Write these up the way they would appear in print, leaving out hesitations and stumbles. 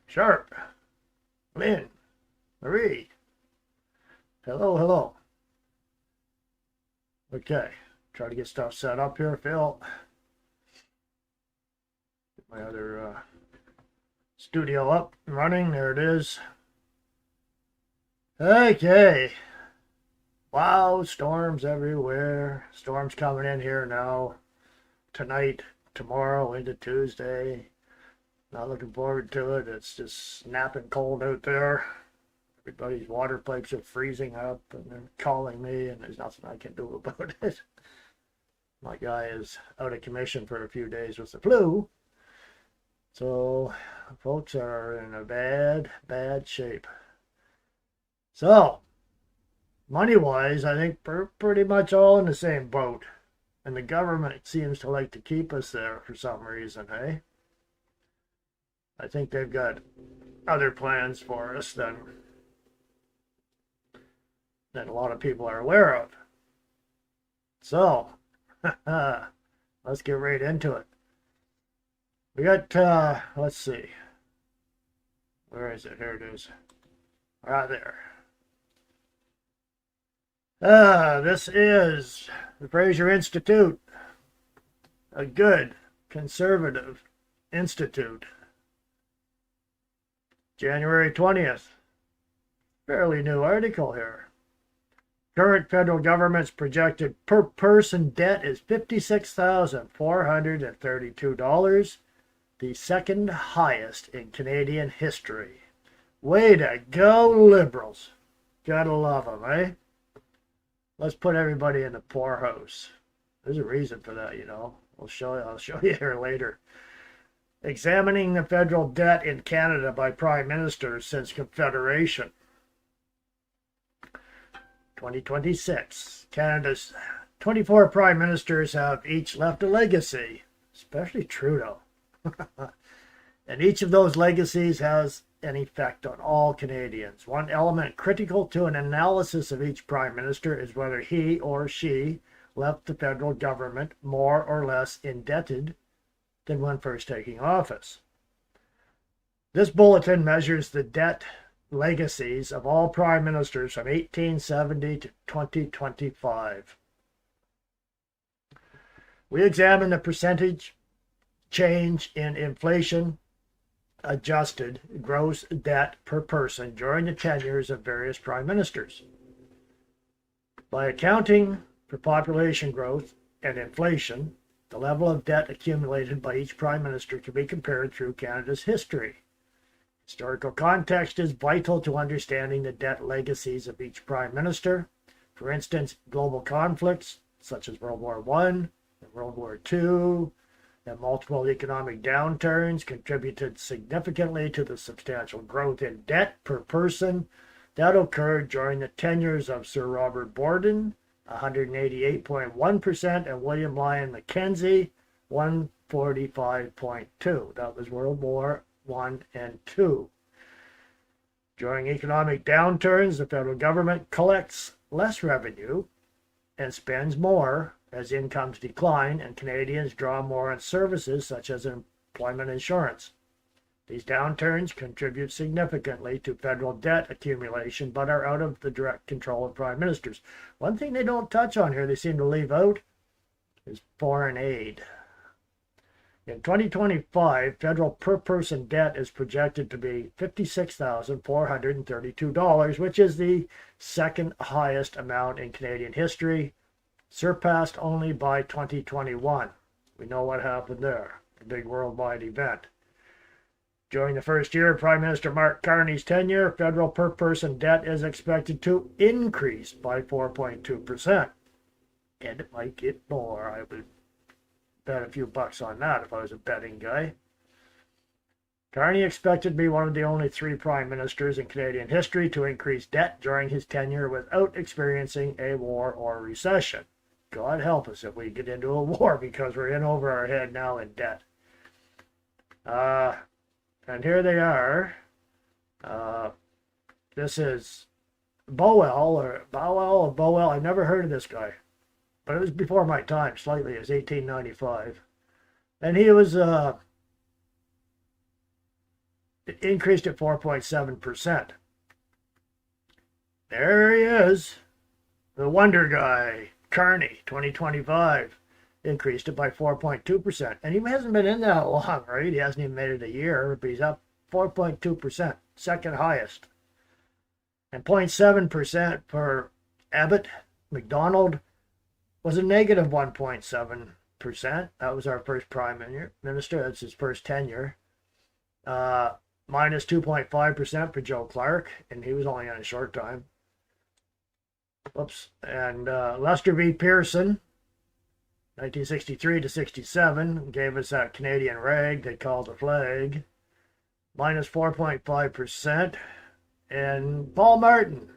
Sharp, Lynn, Marie. Hello, hello. Okay, try to get stuff set up here, Phil. Get my other studio up and running. There it is. Okay. Wow, storms everywhere. Storms coming in here now. Tonight, tomorrow, into Tuesday. Not looking forward to it. It's just snapping cold out there. Everybody's water pipes are freezing up and they're calling me, and there's nothing I can do about it. My guy is out of commission for a few days with the flu. So, folks are in a bad shape. So, money-wise, I think we're pretty much all in the same boat. And the government seems to like to keep us there for some reason, hey? I think they've got other plans for us than a lot of people are aware of. So, let's get right into it. We got, let's see. Where is it? Here it is. Right there. This is the Fraser Institute, a good conservative institute. January 20th. Fairly new article here. Current federal government's projected per person debt is $56,432, the second highest in Canadian history. Way to go, Liberals. Gotta love them, eh? Let's put everybody in the poorhouse. There's a reason for that, you know. I'll show you here later. Examining the federal debt in Canada by prime ministers since Confederation. 2026. Canada's 24 prime ministers have each left a legacy, especially Trudeau. And each of those legacies has an effect on all Canadians. One element critical to an analysis of each prime minister is whether he or she left the federal government more or less indebted than when first taking office. This bulletin measures the debt legacies of all prime ministers from 1870 to 2025. We examine the percentage change in inflation adjusted gross debt per person during the tenures of various prime ministers. By accounting for population growth and inflation, the level of debt accumulated by each prime minister can be compared through Canada's history. Historical context is vital to understanding the debt legacies of each prime minister. For instance, global conflicts such as World War I and World War II and multiple economic downturns contributed significantly to the substantial growth in debt per person that occurred during the tenures of Sir Robert Borden, 188.1%, and William Lyon Mackenzie, 145.2%. That was World War I and II. During economic downturns, the federal government collects less revenue and spends more as incomes decline and Canadians draw more on services such as employment insurance. These downturns contribute significantly to federal debt accumulation but are out of the direct control of prime ministers. One thing they don't touch on here, they seem to leave out, is foreign aid. In 2025, federal per-person debt is projected to be $56,432, which is the second highest amount in Canadian history, surpassed only by 2021. We know what happened there, the big worldwide event. During the first year of Prime Minister Mark Carney's tenure, federal per-person debt is expected to increase by 4.2%. And it might get more. I would bet a few bucks on that if I was a betting guy. Carney expected to be one of the only three prime ministers in Canadian history to increase debt during his tenure without experiencing a war or recession. God help us if we get into a war, because we're in over our head now in debt. And here they are. This is Bowell. I've never heard of this guy, but it was before my time slightly. It was 1895. And he was It increased at 4.7%. There he is, the wonder guy, Carney, 2025. Increased it by 4.2%. And he hasn't been in that long, right? He hasn't even made it a year, but he's up 4.2%, second highest. And 0.7% for Abbott. McDonald was a negative 1.7%. That was our first prime minister. That's his first tenure. Minus 2.5% for Joe Clark, and he was only on a short time. Whoops. And Lester V. Pearson, 1963 to 67, gave us that Canadian rag they called a flag. Minus 4.5%. And Paul Martin,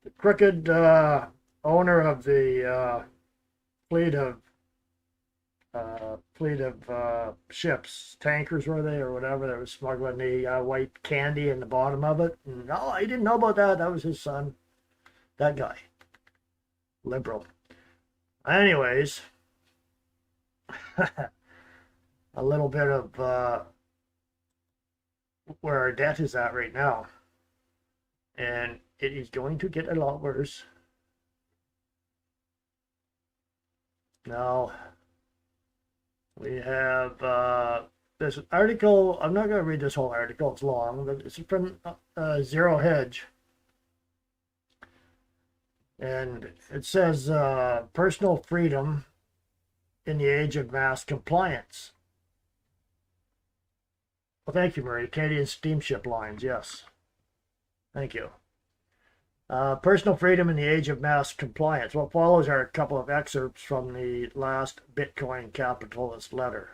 the crooked owner of the fleet of ships, tankers were they, or whatever, that was smuggling the white candy in the bottom of it. No, I didn't know about that. That was his son. That guy. Liberal. Anyways, a little bit of where our debt is at right now. And it is going to get a lot worse. Now, we have this article. I'm not going to read this whole article. It's long, but it's from Zero Hedge. And it says personal freedom in the age of mass compliance. Well, thank you, Marie. Canadian Steamship Lines, yes. Thank you. Personal freedom in the age of mass compliance. What follows are a couple of excerpts from the last Bitcoin capitalist letter.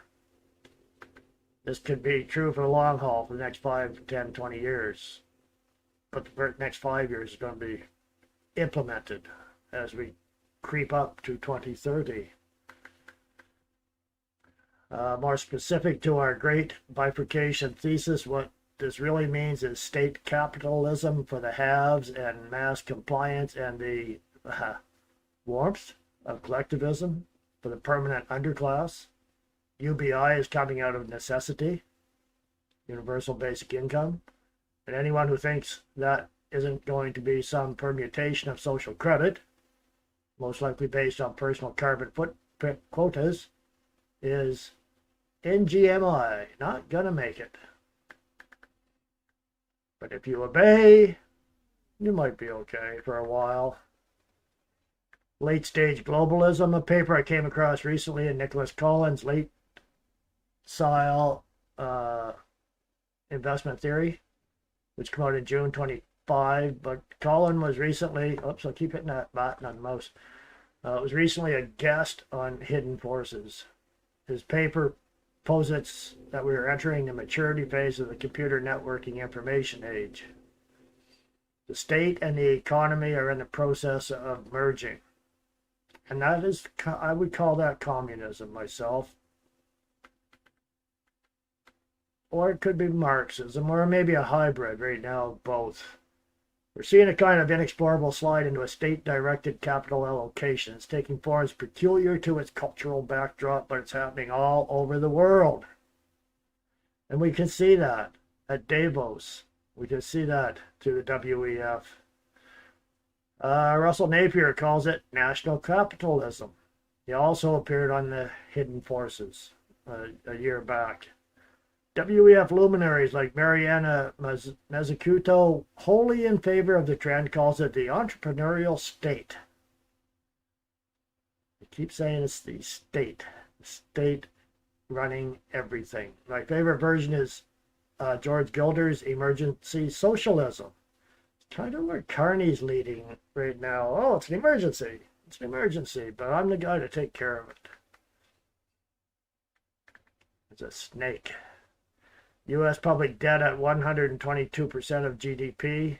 This could be true for the long haul for the next 5, 10, 20 years. But the next 5 years is going to be implemented as we creep up to 2030. More specific to our great bifurcation thesis, what this really means is state capitalism for the haves and mass compliance and the warmth of collectivism for the permanent underclass. UBI is coming out of necessity, universal basic income. And anyone who thinks that isn't going to be some permutation of social credit, most likely based on personal carbon footprint quotas, is NGMI, not gonna make it. But if you obey, you might be okay for a while. Late Stage Globalism, a paper I came across recently in Nicholas Collins' Late Style Investment Theory, which came out in June 25. But Collin was recently, oops, I keep hitting that button on the mouse. Was recently a guest on Hidden Forces. His paper posits that we are entering the maturity phase of the computer networking information age. The state and the economy are in the process of merging. And that is, I would call that communism myself. Or it could be Marxism, or maybe a hybrid right now of both. We're seeing a kind of inexplorable slide into a state-directed capital allocation. It's taking forms peculiar to its cultural backdrop, but it's happening all over the world. And we can see that at Davos. We can see that through the WEF. Russell Napier calls it national capitalism. He also appeared on the Hidden Forces a year back. WEF luminaries like Mariana Mazzucato, wholly in favor of the trend, calls it the entrepreneurial state. I keep saying it's the state running everything. My favorite version is George Gilder's Emergency Socialism. It's kind of where Carney's leading right now. Oh, it's an emergency. It's an emergency, but I'm the guy to take care of it. It's a snake. U.S. public debt at 122% of GDP,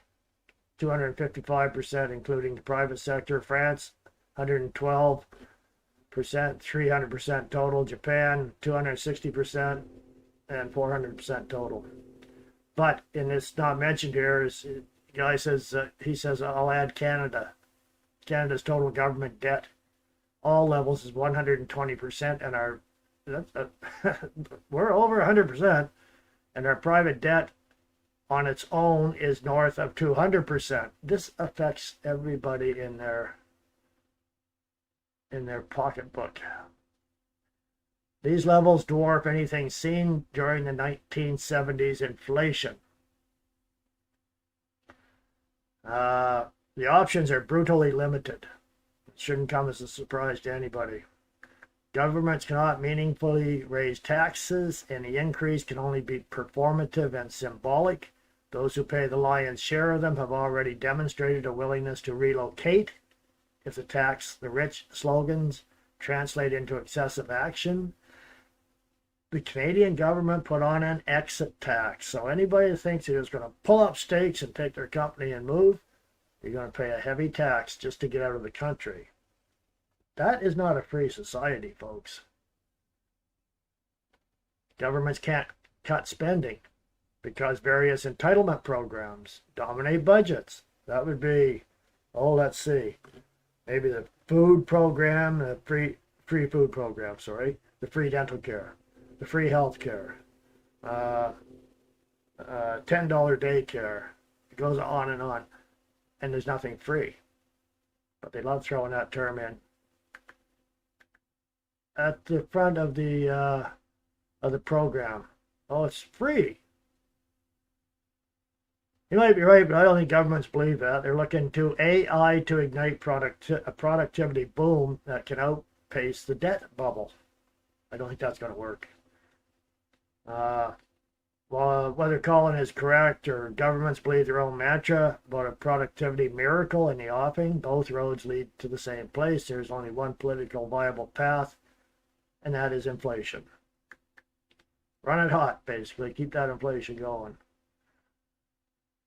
255% including the private sector. France, 112%, 300% total. Japan, 260%, and 400% total. But in this not mentioned here is, the guy says, he says, I'll add Canada. Canada's total government debt, all levels, is 120%, and our we're over 100%. and our private debt on its own is north of 200%. This affects everybody in their pocketbook. These levels dwarf anything seen during the 1970s inflation. The options are brutally limited. It shouldn't come as a surprise to anybody. Governments cannot meaningfully raise taxes, and the increase can only be performative and symbolic. Those who pay the lion's share of them have already demonstrated a willingness to relocate if the tax the rich slogans translate into excessive action. The Canadian government put on an exit tax. So anybody who thinks they're just going to pull up stakes and take their company and move, you're going to pay a heavy tax just to get out of the country. That is not a free society, folks. Governments can't cut spending because various entitlement programs dominate budgets. That would be, let's see, maybe the food program, the free food program, the free dental care, the free health care, $10 daycare. It goes on, and there's nothing free. But they love throwing that term in. At the front of the program. Oh, it's free. You might be right, but I don't think governments believe that. They're looking to AI to ignite a productivity boom that can outpace the debt bubble. I don't think that's going to work. Well, whether Colin is correct or governments believe their own mantra about a productivity miracle in the offing, both roads lead to the same place. There's only one political viable path, and that is inflation. Run it hot, basically. Keep that inflation going.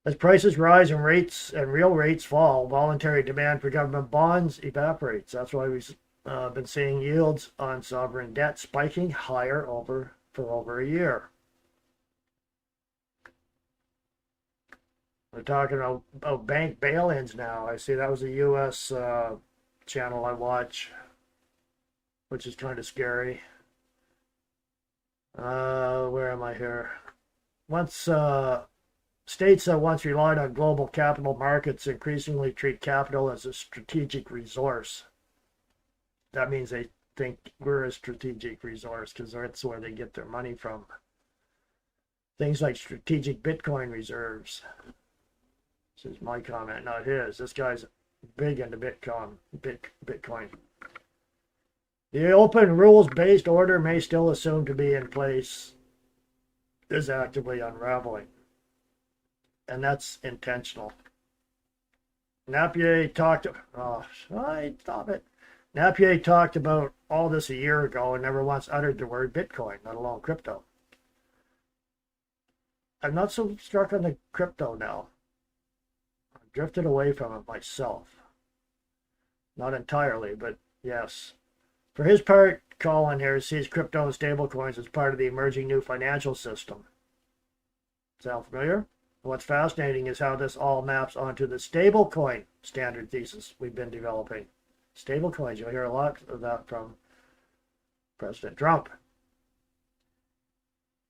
As prices rise and real rates fall, voluntary demand for government bonds evaporates. That's why we've been seeing yields on sovereign debt spiking higher for over a year. We're talking about bank bail-ins now. I see that was a U.S. Channel I watch, which is kind of scary. Where am I here? States that once relied on global capital markets increasingly treat capital as a strategic resource. That means they think we're a strategic resource because that's where they get their money from. Things like strategic Bitcoin reserves. This is my comment, not his. This guy's big into Bitcoin. The open rules-based order may still assume to be in place is actively unraveling. And that's intentional. Napier talked about all this a year ago and never once uttered the word Bitcoin, let alone crypto. I'm not so struck on the crypto now. I've drifted away from it myself. Not entirely, but yes. For his part, Colin here sees crypto and stablecoins as part of the emerging new financial system. Sound familiar? What's fascinating is how this all maps onto the stablecoin standard thesis we've been developing. Stablecoins, you'll hear a lot of that from President Trump.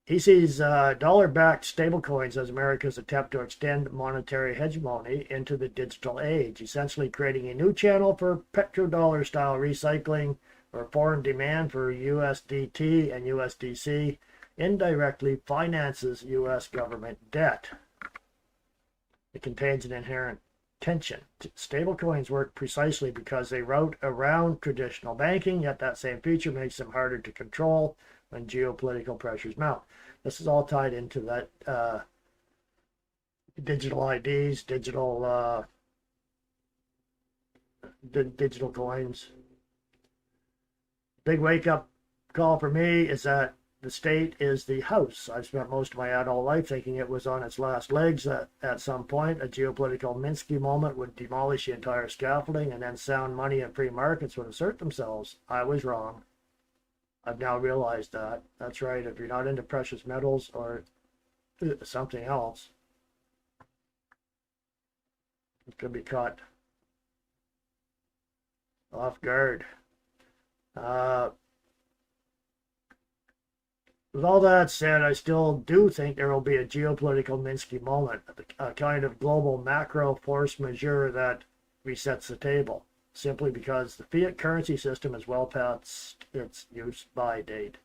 He sees dollar-backed stablecoins as America's attempt to extend monetary hegemony into the digital age, essentially creating a new channel for petrodollar-style recycling or foreign demand for USDT and USDC indirectly finances U.S. government debt. It contains an inherent tension. Stablecoins work precisely because they route around traditional banking, yet that same feature makes them harder to control when geopolitical pressures mount. This is all tied into that digital IDs, digital coins. Big wake-up call for me is that the state is the house. I've spent most of my adult life thinking it was on its last legs, that at some point a geopolitical Minsky moment would demolish the entire scaffolding and then sound money and free markets would assert themselves. I was wrong. I've now realized that. That's right. If you're not into precious metals or something else, it could be caught off guard. With all that said, I still do think there will be a geopolitical Minsky moment, a kind of global macro force majeure that resets the table, simply because the fiat currency system is well past its use-by date.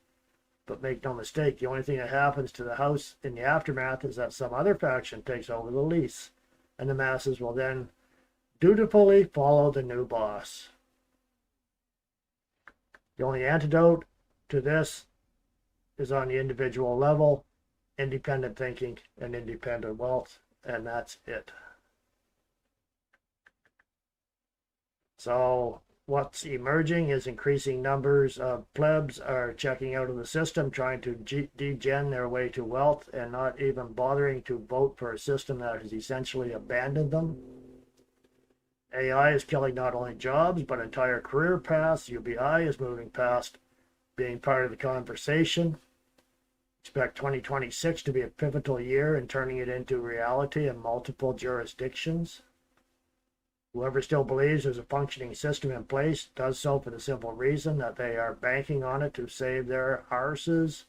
But make no mistake, the only thing that happens to the house in the aftermath is that some other faction takes over the lease, and the masses will then dutifully follow the new boss. The only antidote to this is on the individual level, independent thinking and independent wealth, and that's it. So what's emerging is increasing numbers of plebs are checking out of the system, trying to degen their way to wealth and not even bothering to vote for a system that has essentially abandoned them. AI is killing not only jobs, but entire career paths. UBI is moving past being part of the conversation. Expect 2026 to be a pivotal year in turning it into reality in multiple jurisdictions. Whoever still believes there's a functioning system in place does so for the simple reason that they are banking on it to save their arses.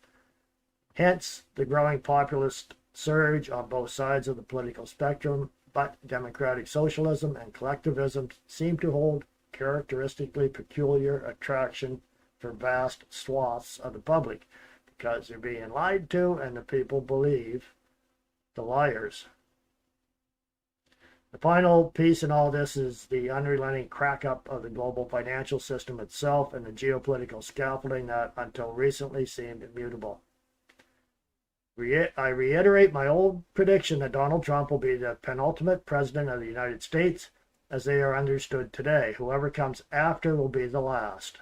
Hence, the growing populist surge on both sides of the political spectrum, but democratic socialism and collectivism seem to hold characteristically peculiar attraction for vast swaths of the public, because they're being lied to and the people believe the liars. The final piece in all this is the unrelenting crack-up of the global financial system itself and the geopolitical scaffolding that until recently seemed immutable. I reiterate my old prediction that Donald Trump will be the penultimate president of the United States as they are understood today. Whoever comes after will be the last.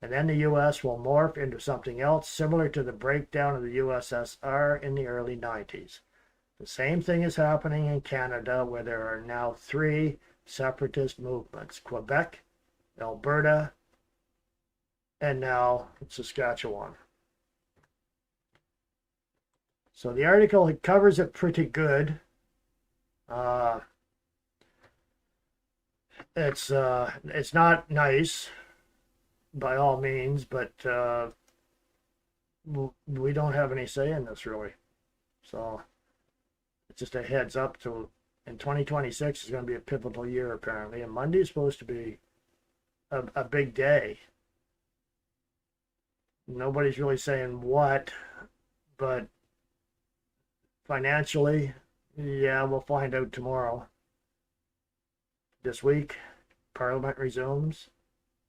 And then the U.S. will morph into something else similar to the breakdown of the USSR in the early 90s. The same thing is happening in Canada, where there are now 3 separatist movements: Quebec, Alberta, and now Saskatchewan. So the article covers it pretty good. It's not nice by all means, but we don't have any say in this really. So it's just a heads up to, in 2026 is going to be a pivotal year apparently, and Monday is supposed to be a big day. Nobody's really saying what, but financially, yeah, we'll find out tomorrow. This week, Parliament resumes.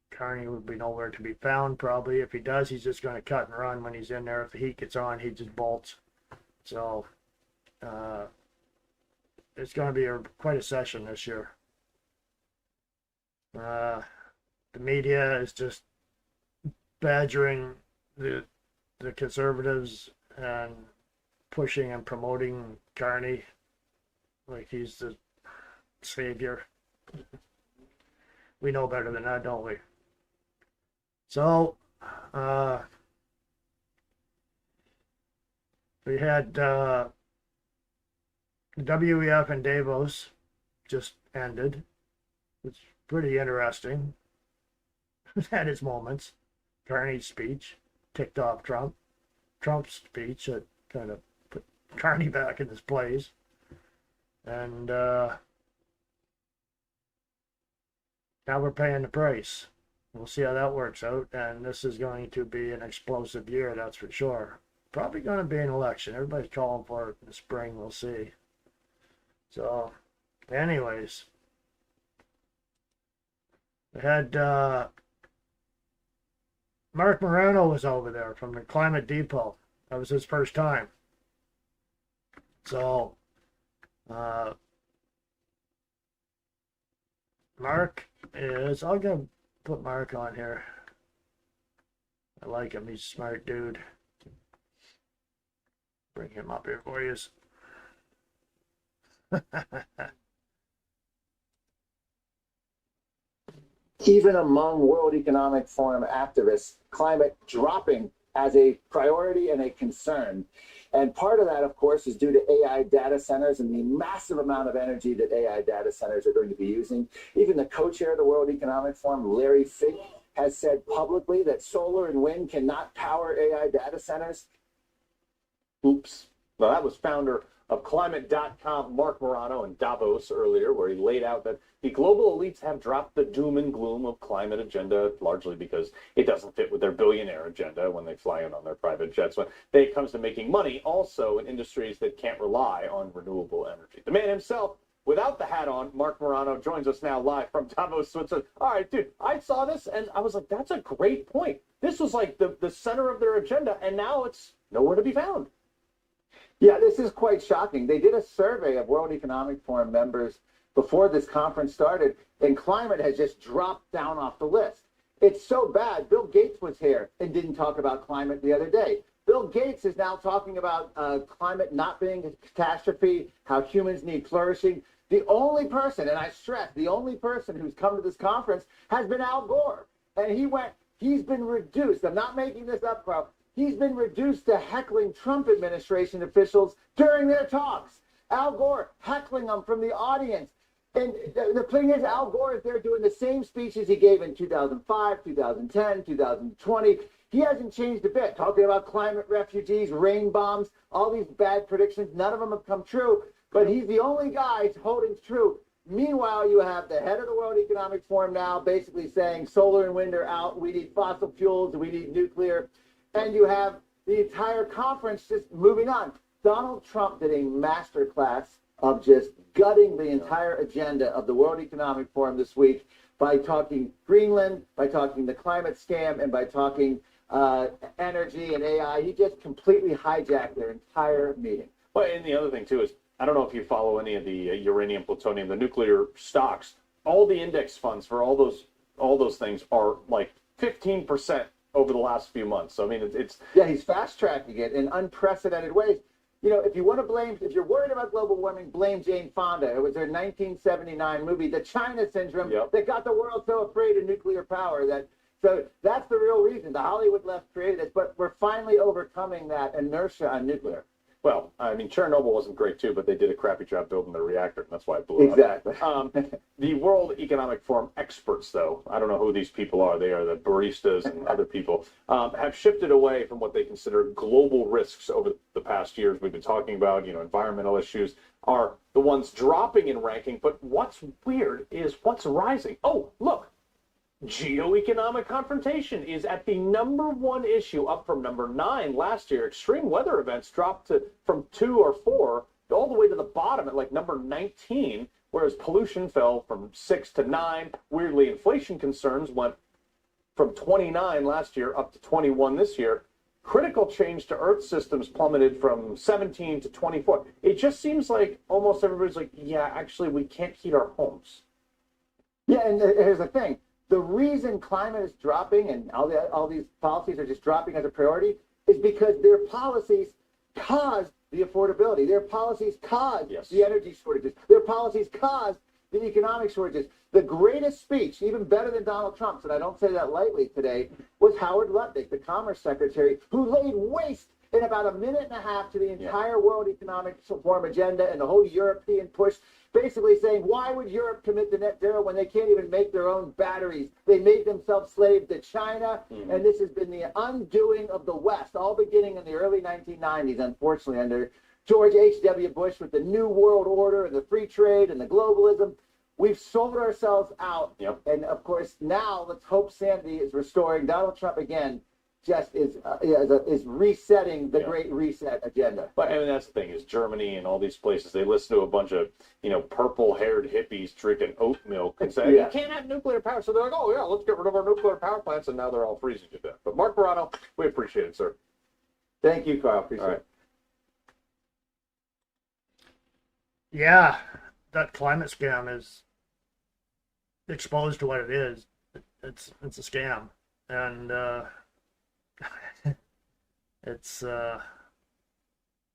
Carney would be nowhere to be found probably. If he does, he's just going to cut and run when he's in there. If the heat gets on, he just bolts. So it's going to be quite a session this year. The media is just badgering the conservatives and pushing and promoting Carney like he's the savior. We know better than that, don't we? So we had WEF in Davos just ended. It's pretty interesting. It had its moments. Carney's speech ticked off Trump. Trump's speech that kind of put Carney back in his place. And now we're paying the price. We'll see how that works out. And this is going to be an explosive year, that's for sure. Probably going to be an election. Everybody's calling for it in the spring. We'll see. So, anyways, we had Mark Morano was over there from the Climate Depot. That was his first time. So, Mark is, I'll go put Mark on here. I like him. He's a smart dude. Bring him up here for you. Even among World Economic Forum activists, climate dropping as a priority and a concern. And part of that, of course, is due to AI data centers and the massive amount of energy that AI data centers are going to be using. Even the co-chair of the World Economic Forum, Larry Fink, has said publicly that solar and wind cannot power AI data centers. Oops. Now, that was founder of Climate.com, Mark Morano, in Davos earlier, where he laid out that the global elites have dropped the doom and gloom of climate agenda, largely because it doesn't fit with their billionaire agenda when they fly in on their private jets. When it comes to making money, also in industries that can't rely on renewable energy. The man himself, without the hat on, Mark Morano, joins us now live from Davos, Switzerland. All right, dude, I saw this and I was like, that's a great point. This was like the center of their agenda, and now it's nowhere to be found. Yeah, this is quite shocking. They did a survey of World Economic Forum members before this conference started, and climate has just dropped down off the list. It's so bad. Bill Gates was here and didn't talk about climate the other day. Bill Gates is now talking about climate not being a catastrophe, how humans need flourishing. The only person, and I stress, the only person who's come to this conference has been Al Gore. And he's been reduced. I'm not making this up, Carl. He's been reduced to heckling Trump administration officials during their talks. Al Gore heckling them from the audience. And the thing is, Al Gore is there doing the same speeches he gave in 2005, 2010, 2020. He hasn't changed a bit, talking about climate refugees, rain bombs, all these bad predictions. None of them have come true, but he's the only guy holding true. Meanwhile, you have the head of the World Economic Forum now basically saying solar and wind are out. We need fossil fuels. We need nuclear. And you have the entire conference just moving on. Donald Trump did a masterclass of just gutting the entire agenda of the World Economic Forum this week by talking Greenland, by talking the climate scam, and by talking energy and AI. He just completely hijacked their entire meeting. Well, and the other thing, too, is I don't know if you follow any of the uranium, plutonium, the nuclear stocks. All the index funds for all those things are like 15% over the last few months. So, I mean, it's yeah, he's fast tracking it in unprecedented ways. You know, if you're worried about global warming, blame Jane Fonda. It was her 1979 movie, The China Syndrome, that got the world so afraid of nuclear power. So that's the real reason. The Hollywood left created this, but we're finally overcoming that inertia on nuclear. Well, I mean, Chernobyl wasn't great too, but they did a crappy job building the reactor, and that's why it blew up. Exactly. The World Economic Forum experts, though, I don't know who these people are. They are the baristas and other people, have shifted away from what they consider global risks over the past years. We've been talking about, environmental issues are the ones dropping in ranking, but what's weird is what's rising. Oh, look. Geoeconomic confrontation is at the #1 issue, up from #9 last year. Extreme weather events dropped from 2 or 4 all the way to the bottom at like #19, whereas pollution fell from 6 to 9. Weirdly, inflation concerns went from 29 last year up to 21 this year. Critical change to Earth systems plummeted from 17 to 24. It just seems like almost everybody's like, yeah, actually, we can't heat our homes. Yeah, and here's the thing. The reason climate is dropping and all these policies are just dropping as a priority is because their policies caused the affordability. Their policies caused the energy shortages. Their policies caused the economic shortages. The greatest speech, even better than Donald Trump's, and I don't say that lightly today, was Howard Lutnick, the Commerce Secretary, who laid waste in about a minute and a half to the entire World Economic Forum agenda and the whole European push, basically saying, why would Europe commit to net zero when they can't even make their own batteries? They made themselves slaves to China, and this has been the undoing of the West, all beginning in the early 1990s, unfortunately, under George H.W. Bush with the New World Order and the free trade and the globalism. We've sold ourselves out, and of course, now let's hope sanity is restoring. Donald Trump, again, just is resetting the Great Reset agenda. But I mean, that's the thing is Germany and all these places, they listen to a bunch of, purple-haired hippies drinking oat milk and say, you can't have nuclear power. So they're like, oh, yeah, let's get rid of our nuclear power plants. And now they're all freezing to death. But Mark Morano, we appreciate it, sir. Thank you, Carl. Appreciate it. Yeah, that climate scam is exposed to what it is. It's a scam. And it's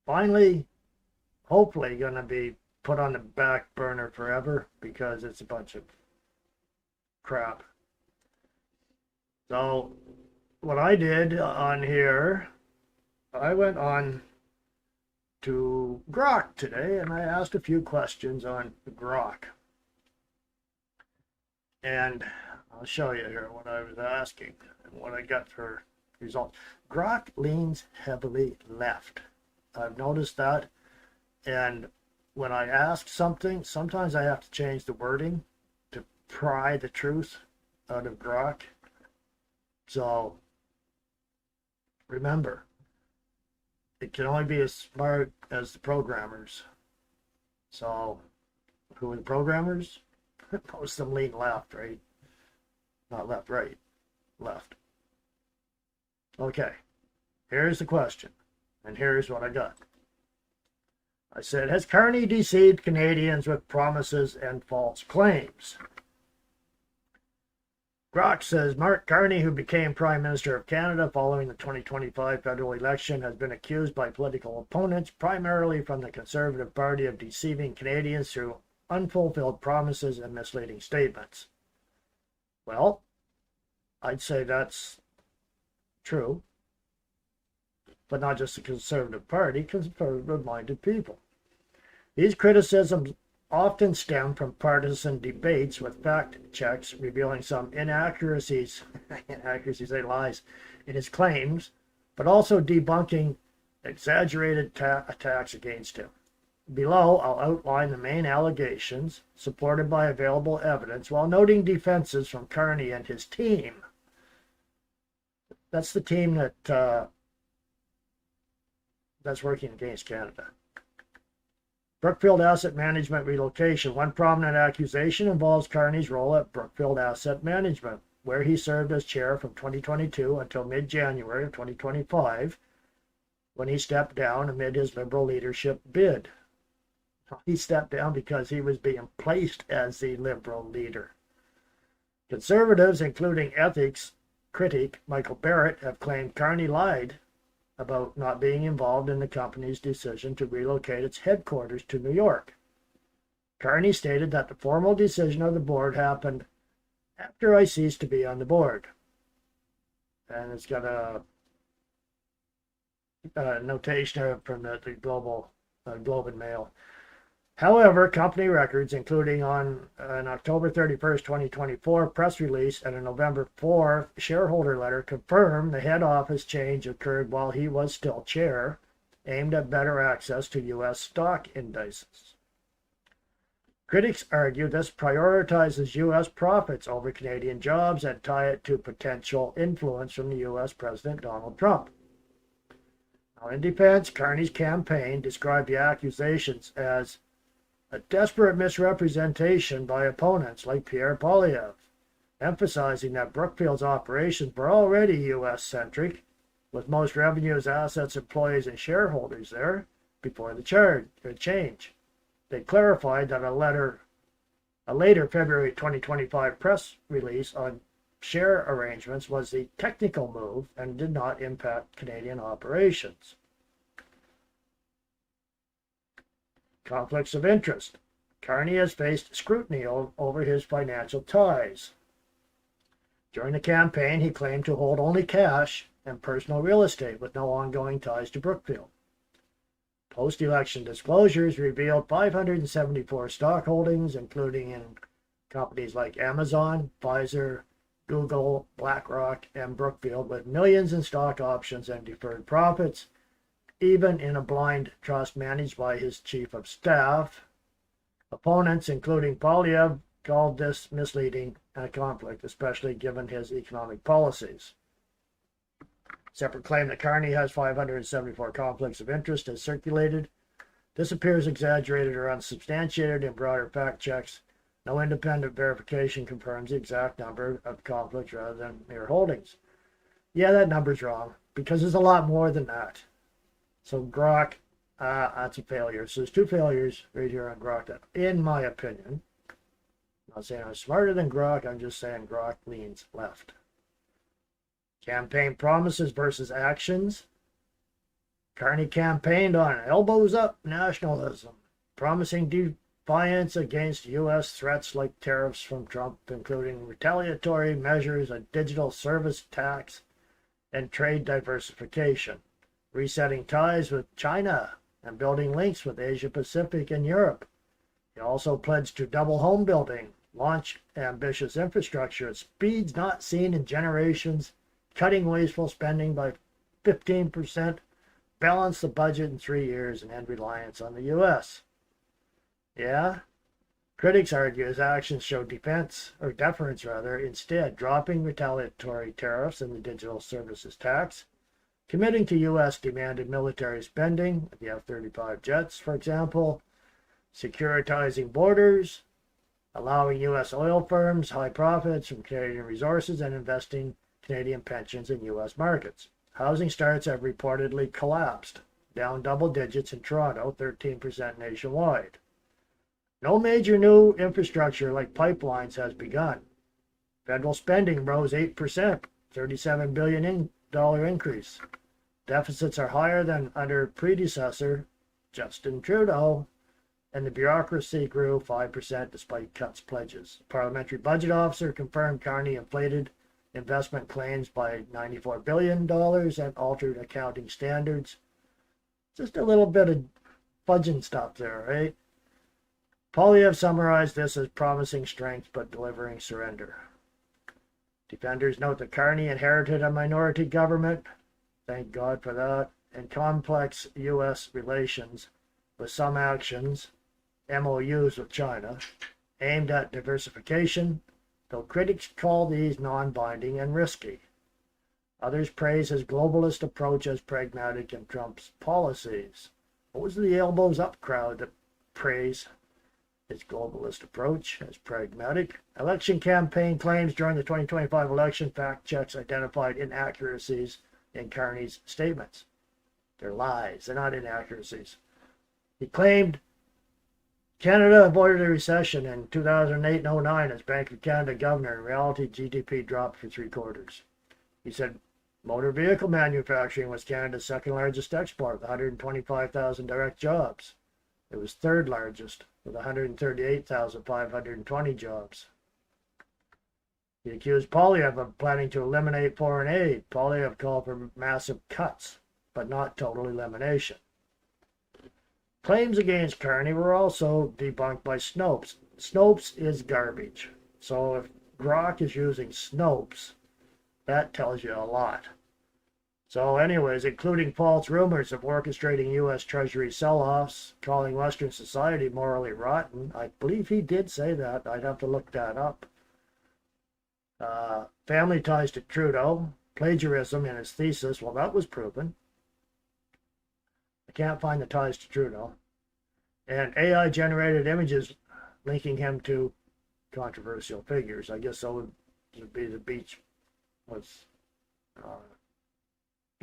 finally, hopefully, going to be put on the back burner forever because it's a bunch of crap. So what I did on here, I went on to Grok today and I asked a few questions on Grok. And I'll show you here what I was asking and what I got for results. Grok leans heavily left. I've noticed that. And when I ask something, sometimes I have to change the wording to pry the truth out of Grok. So remember, it can only be as smart as the programmers. So who are the programmers? Most of them lean left, right? Not left, right. Left. Okay. Here's the question. And here's what I got. I said, has Carney deceived Canadians with promises and false claims? Grok says Mark Carney, who became Prime Minister of Canada following the 2025 federal election, has been accused by political opponents, primarily from the Conservative Party, of deceiving Canadians through unfulfilled promises and misleading statements. Well, I'd say that's true, but not just the Conservative Party, conservative-minded people. These criticisms often stem from partisan debates with fact checks revealing some inaccuracies, lies, in his claims, but also debunking exaggerated attacks against him. Below, I'll outline the main allegations supported by available evidence while noting defenses from Carney and his team. That's the team that's working against Canada. Brookfield Asset Management relocation. One prominent accusation involves Carney's role at Brookfield Asset Management, where he served as chair from 2022 until mid-January of 2025, when he stepped down amid his Liberal leadership bid. He stepped down because he was being placed as the Liberal leader. Conservatives, including ethics critic Michael Barrett, have claimed Carney lied about not being involved in the company's decision to relocate its headquarters to New York. Carney stated that the formal decision of the board happened after I ceased to be on the board. And it's got a notation from the Globe and Mail. However, company records, including on an October 31st, 2024 press release and a November 4th shareholder letter, confirm the head office change occurred while he was still chair, aimed at better access to U.S. stock indices. Critics argue this prioritizes U.S. profits over Canadian jobs and tie it to potential influence from the U.S. President Donald Trump. Now, in defense, Carney's campaign described the accusations as a desperate misrepresentation by opponents like Pierre Poilievre, emphasizing that Brookfield's operations were already U.S.-centric, with most revenues, assets, employees, and shareholders there before the change. They clarified that a later February 2025 press release on share arrangements was the technical move and did not impact Canadian operations. Conflicts of interest. Carney has faced scrutiny over his financial ties. During the campaign, he claimed to hold only cash and personal real estate with no ongoing ties to Brookfield. Post-election disclosures revealed 574 stock holdings, including in companies like Amazon, Pfizer, Google, BlackRock, and Brookfield, with millions in stock options and deferred profits, even in a blind trust managed by his chief of staff. Opponents, including Poilievre, called this misleading and a conflict, especially given his economic policies. Separate claim that Carney has 574 conflicts of interest has circulated. This appears exaggerated or unsubstantiated in broader fact checks. No independent verification confirms the exact number of conflicts rather than mere holdings. Yeah, that number's wrong, because there's a lot more than that. So Grok, that's a failure. So there's two failures right here on Grok that, in my opinion, I'm not saying I'm smarter than Grok, I'm just saying Grok leans left. Campaign promises versus actions. Carney campaigned on elbows up nationalism, promising defiance against U.S. threats like tariffs from Trump, including retaliatory measures, a digital service tax, and trade diversification, resetting ties with China and building links with Asia Pacific and Europe. He also pledged to double home building, launch ambitious infrastructure at speeds not seen in generations, cutting wasteful spending by 15%, balance the budget in 3 years and end reliance on the U.S. Yeah? Critics argue his actions show deference rather, instead dropping retaliatory tariffs and the digital services tax, committing to U.S. demanded military spending, the F-35 jets, for example, securitizing borders, allowing U.S. oil firms high profits from Canadian resources, and investing Canadian pensions in U.S. markets. Housing starts have reportedly collapsed, down double digits in Toronto, 13% nationwide. No major new infrastructure like pipelines has begun. Federal spending rose 8%, $37 billion increase. Deficits are higher than under predecessor Justin Trudeau, and the bureaucracy grew 5% despite cuts pledges. Parliamentary budget officer confirmed Carney inflated investment claims by $94 billion and altered accounting standards. Just a little bit of fudging stuff there, right? Poilievre summarized this as promising strength but delivering surrender. Defenders note that Carney inherited a minority government, thank God for that, and complex U.S. relations with some actions, MOUs with China, aimed at diversification, though critics call these non-binding and risky. Others praise his globalist approach as pragmatic in Trump's policies. What was the elbows up crowd that praised his globalist approach as pragmatic? Election campaign claims during the 2025 election, fact checks identified inaccuracies in Carney's statements. They're lies, they're not inaccuracies. He claimed Canada avoided a recession in 2008 and 09 as Bank of Canada governor. In reality, GDP dropped for 3 quarters. He said motor vehicle manufacturing was Canada's second largest export with 125,000 direct jobs. It was third largest with 138,520 jobs. He accused Poilievre of planning to eliminate foreign aid. Poilievre called for massive cuts, but not total elimination. Claims against Carney were also debunked by Snopes. Snopes is garbage. So if Grok is using Snopes, that tells you a lot. So anyways, including false rumors of orchestrating U.S. Treasury sell-offs, calling Western society morally rotten. I believe he did say that. I'd have to look that up. Family ties to Trudeau, plagiarism in his thesis. Well, that was proven. I can't find the ties to Trudeau. And AI-generated images linking him to controversial figures. I guess so would be the beach with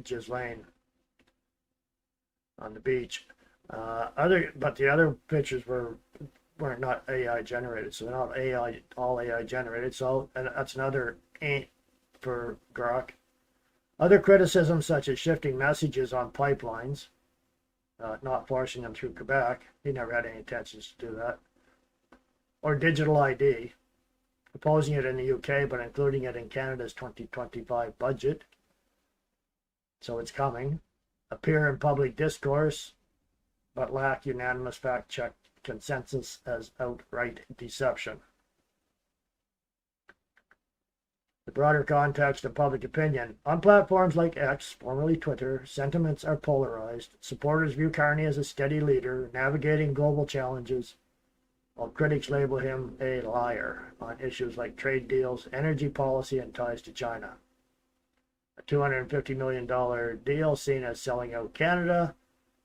Ghislaine on the beach. But the other pictures were not AI generated, so they're not all AI generated. So, and that's another ain't for Grok. Other criticisms, such as shifting messages on pipelines, not forcing them through Quebec. He never had any intentions to do that. Or digital ID, opposing it in the UK, but including it in Canada's 2025 budget. So it's coming. Appear in public discourse, but lack unanimous fact-check consensus as outright deception. The broader context of public opinion. On platforms like X, formerly Twitter, sentiments are polarized. Supporters view Carney as a steady leader, navigating global challenges, while critics label him a liar on issues like trade deals, energy policy, and ties to China. A $250 million deal seen as selling out Canada.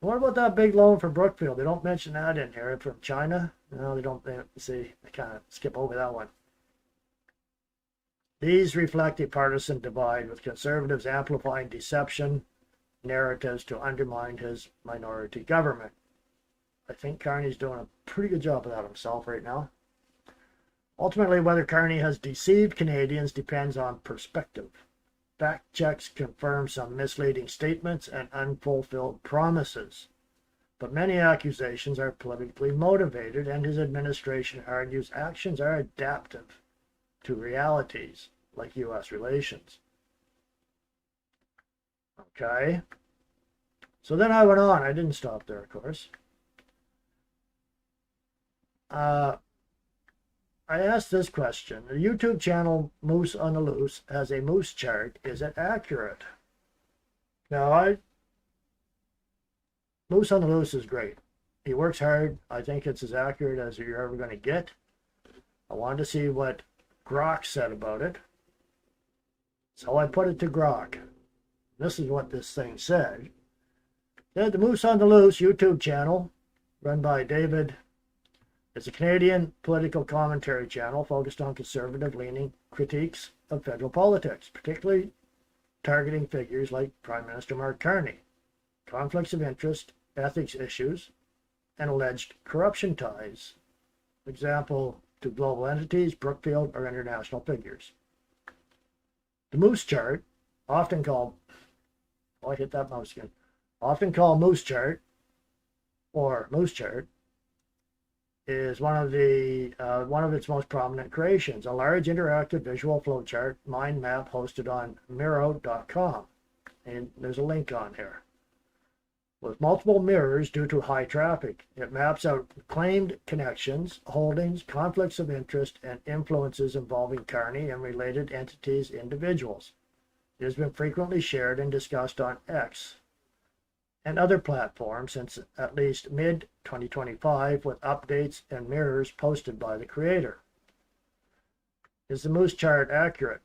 What about that big loan for Brookfield? They don't mention that in here from China. No, they don't. They kind of skip over that one. These reflect a partisan divide, with conservatives amplifying deception narratives to undermine his minority government. I think Carney's doing a pretty good job of that himself right now. Ultimately, whether Carney has deceived Canadians depends on perspective. Fact checks confirm some misleading statements and unfulfilled promises. But many accusations are politically motivated, and his administration argues actions are adaptive to realities like U.S. relations. Okay. So then I went on. I didn't stop there, of course. I asked this question. The YouTube channel Moose on the Loose has a moose chart. Is it accurate? Now, Moose on the Loose is great. He works hard. I think it's as accurate as you're ever going to get. I wanted to see what Grok said about it. So I put it to Grok. This is what this thing said. The Moose on the Loose YouTube channel, run by David, is a Canadian political commentary channel focused on conservative-leaning critiques of federal politics, particularly targeting figures like Prime Minister Mark Carney, conflicts of interest, ethics issues, and alleged corruption ties. Example, to global entities, Brookfield, or international figures. The Moose chart, often called, oh, I hit that mouse again, often called Moose chart, or Moose chart, is one of its most prominent creations, a large interactive visual flowchart mind map hosted on Miro.com, and there's a link on here. With multiple mirrors due to high traffic, it maps out claimed connections, holdings, conflicts of interest, and influences involving Carney and related entities, individuals. It has been frequently shared and discussed on X and other platforms since at least mid-2025, with updates and mirrors posted by the creator. Is the Moose chart accurate?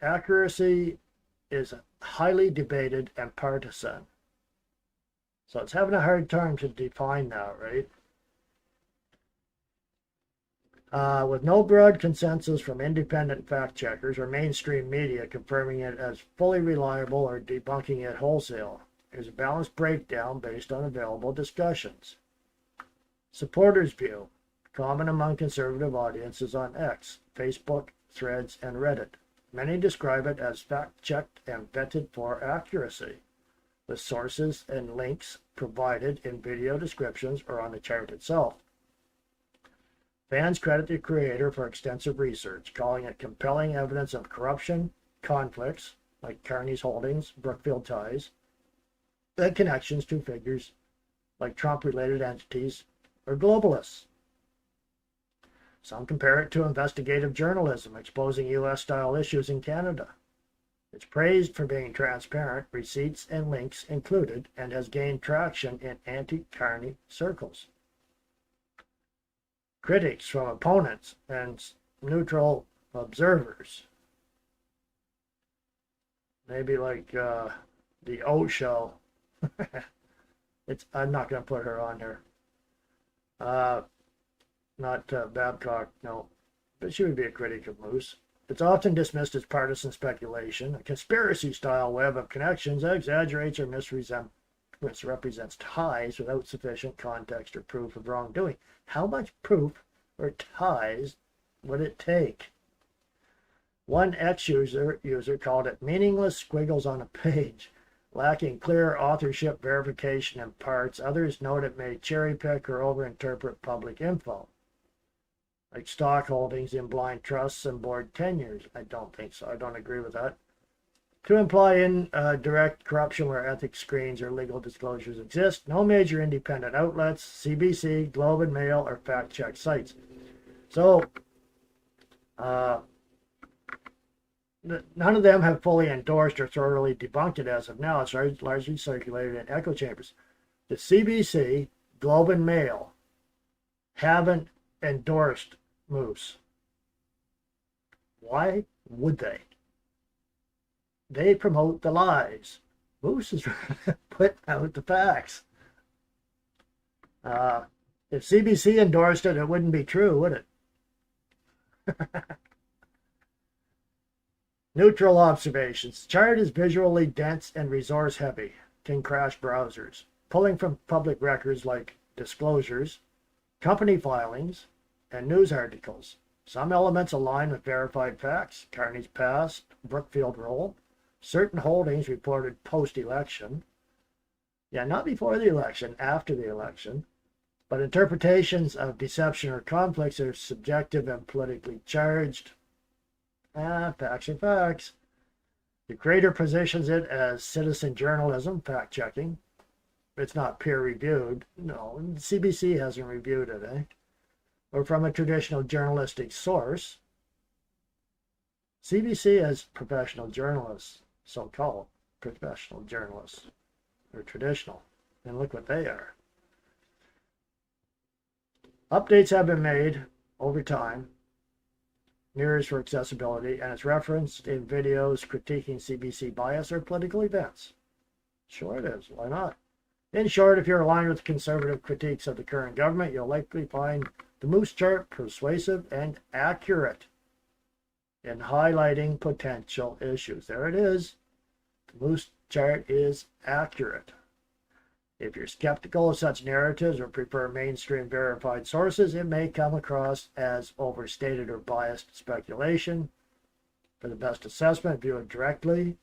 Accuracy is highly debated and partisan. So it's having a hard time to define that, right? With no broad consensus from independent fact checkers or mainstream media confirming it as fully reliable or debunking it wholesale. Here's a balanced breakdown based on available discussions. Supporters' view, common among conservative audiences on X, Facebook, Threads, and Reddit. Many describe it as fact-checked and vetted for accuracy, with sources and links provided in video descriptions or on the chart itself. Fans credit the creator for extensive research, calling it compelling evidence of corruption, conflicts, like Carney's holdings, Brookfield ties, and connections to figures like Trump-related entities or globalists. Some compare it to investigative journalism, exposing U.S.-style issues in Canada. It's praised for being transparent, receipts and links included, and has gained traction in anti-Carney circles. Critics from opponents and neutral observers, maybe like the O Show. I'm not going to put her on here. Not Babcock, no. But she would be a critic of Moose. It's often dismissed as partisan speculation. A conspiracy-style web of connections exaggerates or misrepresents ties without sufficient context or proof of wrongdoing. How much proof or ties would it take? One ex-user called it meaningless squiggles on a page, lacking clear authorship verification in parts. Others note it may cherry-pick or overinterpret public info, like stock holdings in blind trusts and board tenures. I don't think so. I don't agree with that. To imply direct corruption where ethics screens or legal disclosures exist. No major independent outlets, CBC, Globe and Mail, or fact-check sites. So, none of them have fully endorsed or thoroughly debunked it as of now. It's largely circulated in echo chambers. The CBC, Globe and Mail haven't endorsed Moose. Why would they? They promote the lies. Moose is putting out the facts. If CBC endorsed it, it wouldn't be true, would it? Neutral observations. Chart is visually dense and resource heavy. Can crash browsers. Pulling from public records like disclosures, company filings, and news articles. Some elements align with verified facts. Carney's past, Brookfield role, certain holdings reported post-election. Yeah, not before the election, after the election. But interpretations of deception or conflicts are subjective and politically charged. Facts are facts. The creator positions it as citizen journalism, fact-checking. It's not peer-reviewed. No, CBC hasn't reviewed it, eh? Or from a traditional journalistic source. CBC has professional journalists, so-called professional journalists. They're traditional. And look what they are. Updates have been made over time, mirrors for accessibility, and it's referenced in videos critiquing CBC bias or political events. Sure it is. Why not? In short, if you're aligned with conservative critiques of the current government, you'll likely find the Moose chart persuasive and accurate in highlighting potential issues. There it is. The Moose chart is accurate. If you're skeptical of such narratives or prefer mainstream verified sources, it may come across as overstated or biased speculation. For the best assessment, view it directly.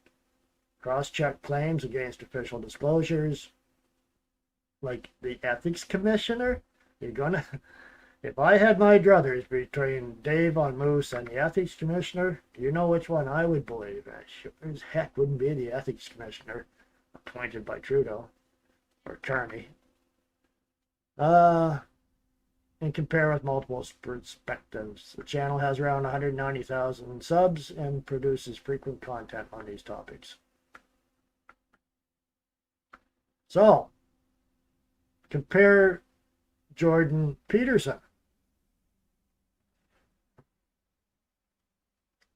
Cross-check claims against official disclosures. Like the ethics commissioner, you're gonna. If I had my druthers between Dave on Moose and the ethics commissioner, you know which one I would believe. I sure as heck wouldn't be the ethics commissioner appointed by Trudeau or Carney. And compare with multiple perspectives. The channel has around 190,000 subs and produces frequent content on these topics. So, compare Jordan Peterson.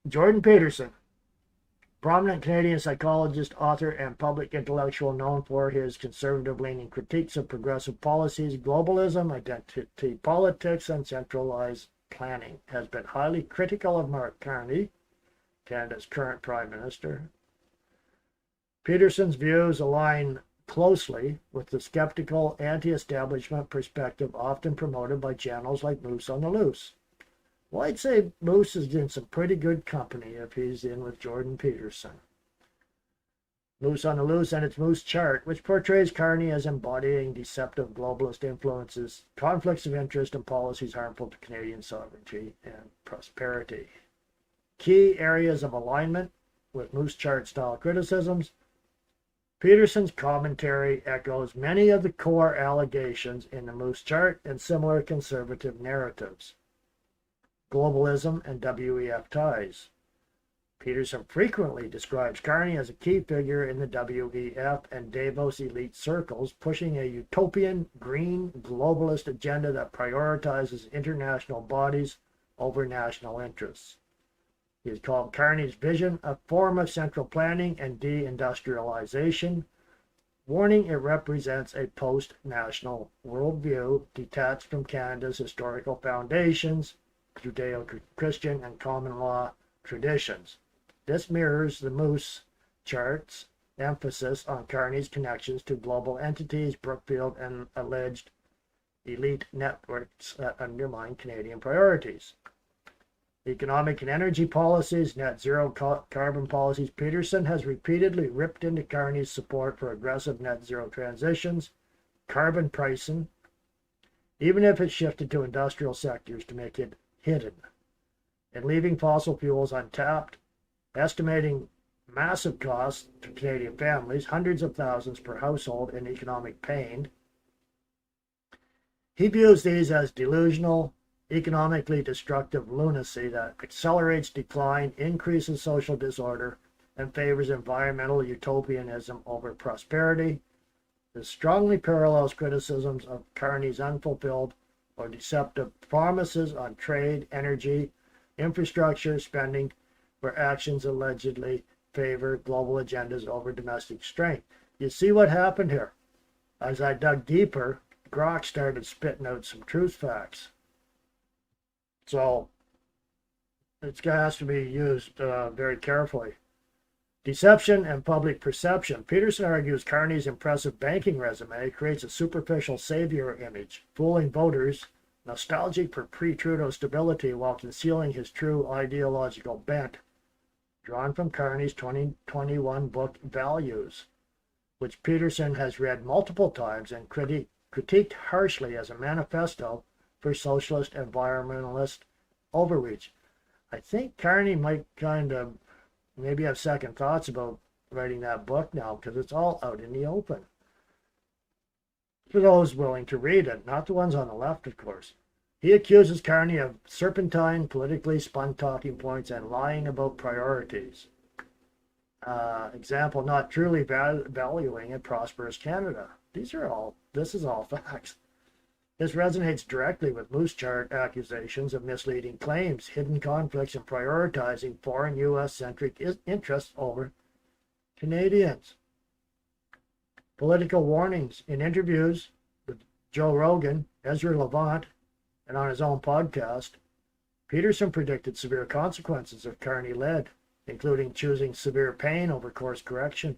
Jordan Peterson, prominent Canadian psychologist, author, and public intellectual known for his conservative-leaning critiques of progressive policies, globalism, identity politics, and centralized planning, has been highly critical of Mark Carney, Canada's current Prime Minister. Peterson's views align closely with the skeptical, anti-establishment perspective often promoted by channels like Moose on the Loose. Well, I'd say Moose is in some pretty good company if he's in with Jordan Peterson. Moose on the Loose and its Moose chart, which portrays Carney as embodying deceptive globalist influences, conflicts of interest, and policies harmful to Canadian sovereignty and prosperity. Key areas of alignment with Moose chart style criticisms. Peterson's commentary echoes many of the core allegations in the Moose chart and similar conservative narratives. Globalism and WEF ties. Peterson frequently describes Carney as a key figure in the WEF and Davos elite circles, pushing a utopian, green, globalist agenda that prioritizes international bodies over national interests. He has called Carney's vision a form of central planning and deindustrialization, warning it represents a post-national worldview detached from Canada's historical foundations, Judeo-Christian and common law traditions. This mirrors the Moose chart's emphasis on Carney's connections to global entities, Brookfield, and alleged elite networks that undermine Canadian priorities. Economic and energy policies, net zero carbon policies. Peterson has repeatedly ripped into Carney's support for aggressive net zero transitions, carbon pricing, even if it's shifted to industrial sectors to make it hidden, and leaving fossil fuels untapped, estimating massive costs to Canadian families, hundreds of thousands per household in economic pain. He views these as delusional, economically destructive lunacy that accelerates decline, increases social disorder, and favors environmental utopianism over prosperity. This strongly parallels criticisms of Carney's unfulfilled or deceptive promises on trade, energy, infrastructure spending, where actions allegedly favor global agendas over domestic strength. You see what happened here? As I dug deeper, Grok started spitting out some truth facts. So it has to be used very carefully. Deception and public perception. Peterson argues Carney's impressive banking resume creates a superficial savior image, fooling voters nostalgic for pre-Trudeau stability while concealing his true ideological bent, drawn from Carney's 2021 book Values, which Peterson has read multiple times and critiqued harshly as a manifesto for socialist environmentalist overreach. I think Carney might kind of maybe have second thoughts about writing that book now because it's all out in the open. For those willing to read it, not the ones on the left, of course. He accuses Carney of serpentine, politically spun talking points and lying about priorities. Example, not truly valuing a prosperous Canada. This is all facts. This resonates directly with Moose Chart accusations of misleading claims, hidden conflicts, and prioritizing foreign U.S.-centric interests over Canadians. Political warnings in interviews with Joe Rogan, Ezra Levant, and on his own podcast, Peterson predicted severe consequences if Carney led, including choosing severe pain over course correction,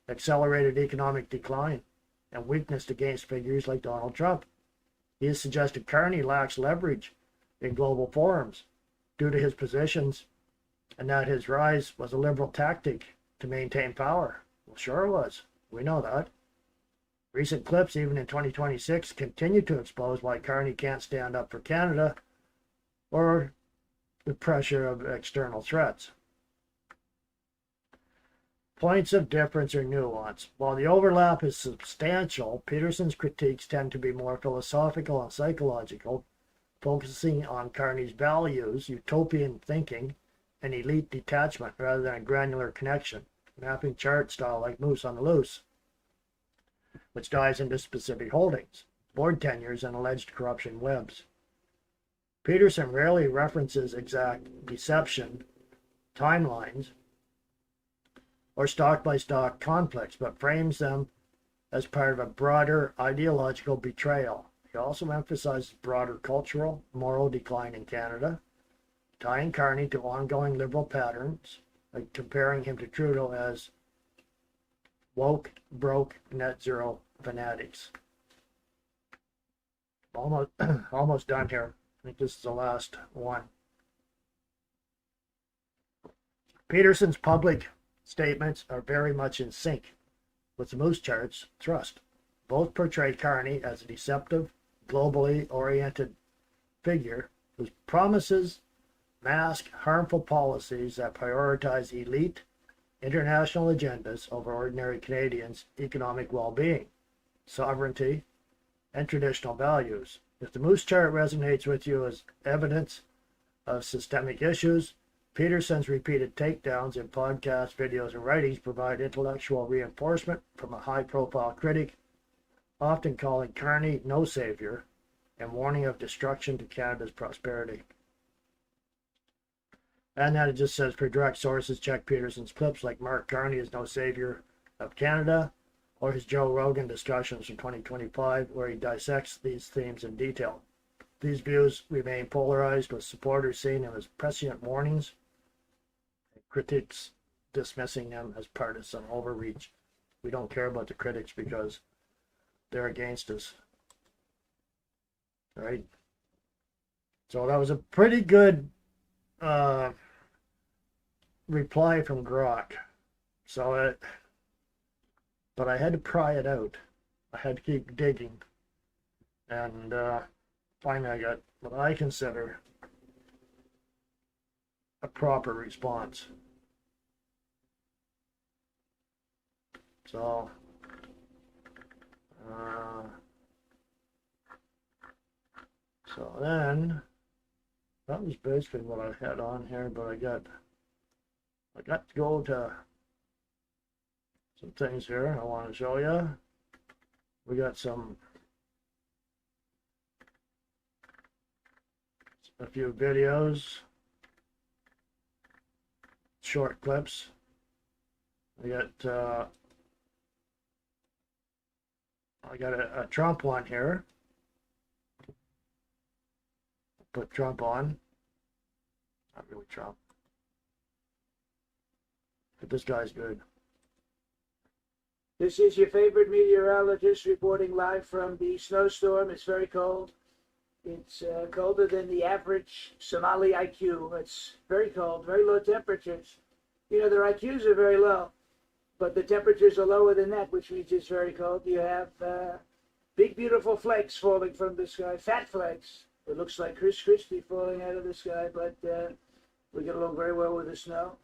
accelerated economic decline, and weakness against figures like Donald Trump. He has suggested Carney lacks leverage in global forums due to his positions, and that his rise was a liberal tactic to maintain power. Well, sure it was. We know that. Recent clips, even in 2026, continue to expose why Carney can't stand up for Canada or the pressure of external threats. Points of difference or nuance. While the overlap is substantial, Peterson's critiques tend to be more philosophical and psychological, focusing on Carney's values, utopian thinking, and elite detachment rather than a granular connection, mapping chart style like Moose on the Loose, which dives into specific holdings, board tenures, and alleged corruption webs. Peterson rarely references exact deception timelines or stock-by-stock conflicts, but frames them as part of a broader ideological betrayal. He also emphasizes broader cultural, moral decline in Canada, tying Carney to ongoing liberal patterns, like comparing him to Trudeau as woke, broke, net zero fanatics. Almost done here. I think this is the last one. Peterson's public statements are very much in sync with the Moose Chart's thrust. Both portray Carney as a deceptive, globally oriented figure whose promises mask harmful policies that prioritize elite international agendas over ordinary Canadians' economic well-being, sovereignty, and traditional values. If the Moose Chart resonates with you as evidence of systemic issues, Peterson's repeated takedowns in podcasts, videos, and writings provide intellectual reinforcement from a high-profile critic, often calling Carney no savior and warning of destruction to Canada's prosperity. And then it just says, for direct sources, check Peterson's clips like Mark Carney is no savior of Canada, or his Joe Rogan discussions from 2025, where he dissects these themes in detail. These views remain polarized, with supporters seeing them as prescient warnings, and critics dismissing them as partisan overreach. We don't care about the critics because they're against us. Right? So that was a pretty good reply from Grok. But I had to pry it out. I had to keep digging. And finally I got what I consider a proper response. So then that was basically what I had on here, but I got to go to some things here I want to show you. We got a few videos, short clips. We got I got a Trump one here. Put Trump on. Not really Trump. But this guy's good. This is your favorite meteorologist reporting live from the snowstorm. It's very cold. It's colder than the average Somali IQ. It's very cold, very low temperatures. You know, their IQs are very low, but the temperatures are lower than that, which means it's very cold. You have big, beautiful flakes falling from the sky, fat flakes. It looks like Chris Christie falling out of the sky, but we get along very well with the snow.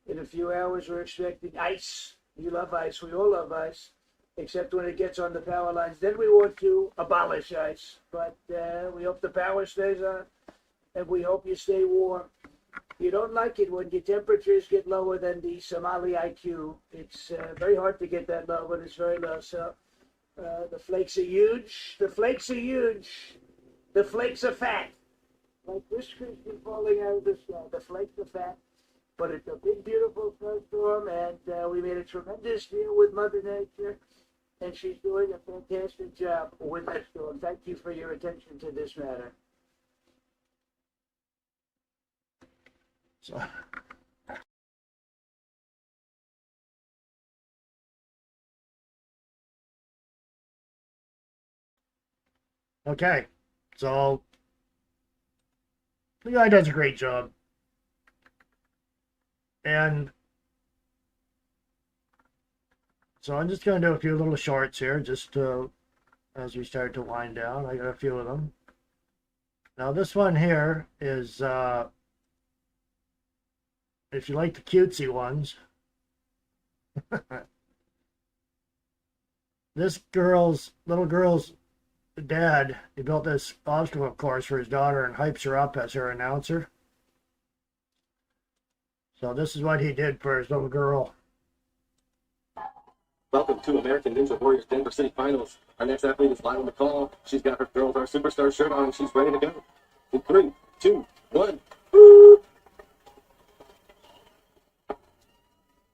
In a few hours, we're expecting ice. You love ice. We all love ice, except when it gets on the power lines. Then we want to abolish ice. But we hope the power stays on, and we hope you stay warm. You don't like it when your temperatures get lower than the Somali IQ. It's very hard to get that low, but it's very low. So The flakes are huge. The flakes are huge. The flakes are fat. Like whiskers falling out of the sky. The flakes are fat. But it's a big, beautiful snowstorm, and we made a tremendous deal with Mother Nature, and she's doing a fantastic job with that storm. Thank you for your attention to this matter. So, okay, so the guy does a great job. And so I'm just going to do a few little shorts here, just as we start to wind down. I got a few of them. Now this one here is, if you like the cutesy ones, this little girl's dad, he built this obstacle course for his daughter and hypes her up as her announcer. So this is what he did for his little girl. Welcome to American Ninja Warriors Denver City Finals. Our next athlete is Lila McCall. She's got her Girls Are Superstar shirt on and she's ready to go. In 3, 2, 1.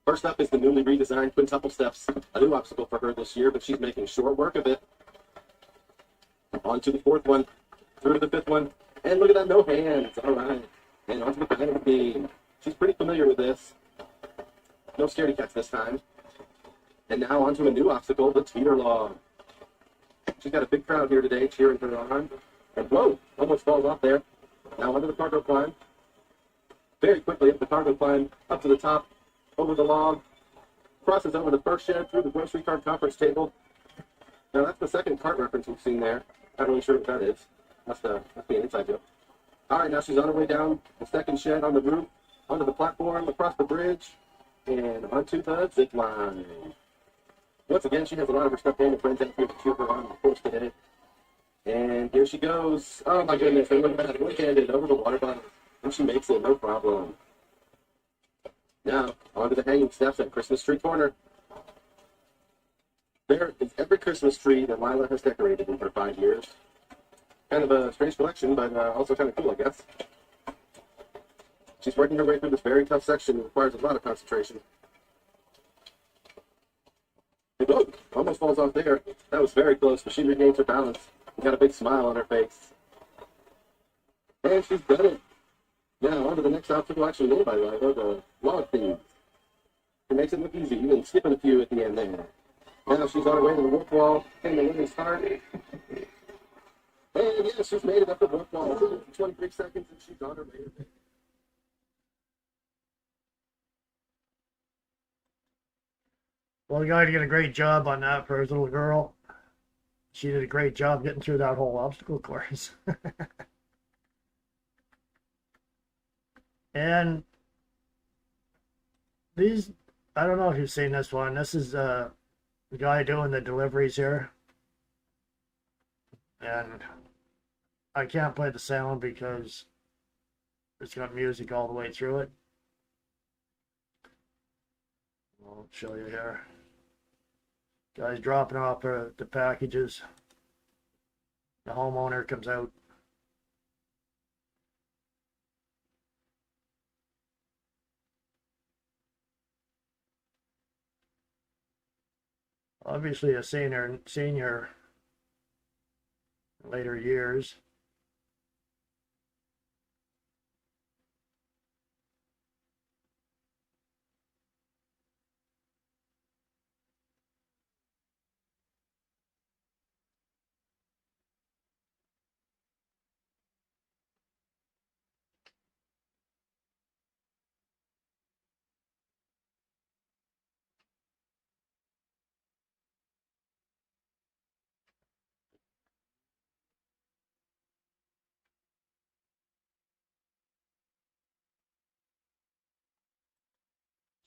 First up is the newly redesigned quintuple steps. A new obstacle for her this year, but she's making short work of it. On to the 4th one, through to the 5th one, and look at that, no hands. All right, and on to the final beam. She's pretty familiar with this. No scaredy cats this time. And now onto a new obstacle, the teeter log. She's got a big crowd here today cheering her on. And whoa, almost falls off there. Now onto the cargo climb. Very quickly up the cargo climb, up to the top, over the log, crosses over the first shed through the grocery cart conference table. Now that's the second cart reference we've seen there. Not really sure what that is. Must be an inside joke. All right, now she's on her way down the second shed on the roof, onto the platform, across the bridge, and onto the zip line. Once again, she has a lot of her stuffed animal friends out here to cheer her on the course today. And here she goes. Oh my goodness, and look at that, one-handed over the water bottle. And she makes it, no problem. Now, onto the hanging steps at Christmas Tree Corner. There is every Christmas tree that Lila has decorated in her 5 years. Kind of a strange collection, but also kind of cool, I guess. She's working her way through this very tough section. It requires a lot of concentration. And look, almost falls off there. That was very close, but she regains her balance and got a big smile on her face. And she's done it. Now, on to the next obstacle actually made by Lila, the log thieves. It makes it look easy, even skipping a few at the end there. Now she's on her way to the work wall, hitting the winner's heart. And yeah, she's made it up the work wall. 23 seconds and she's on her way to it. Well, the guy did a great job on that for his little girl. She did a great job getting through that whole obstacle course. And these, I don't know if you've seen this one. This is the guy doing the deliveries here. And I can't play the sound because it's got music all the way through it. I'll show you here. Guy's dropping off the packages. The homeowner comes out. Obviously a senior in later years.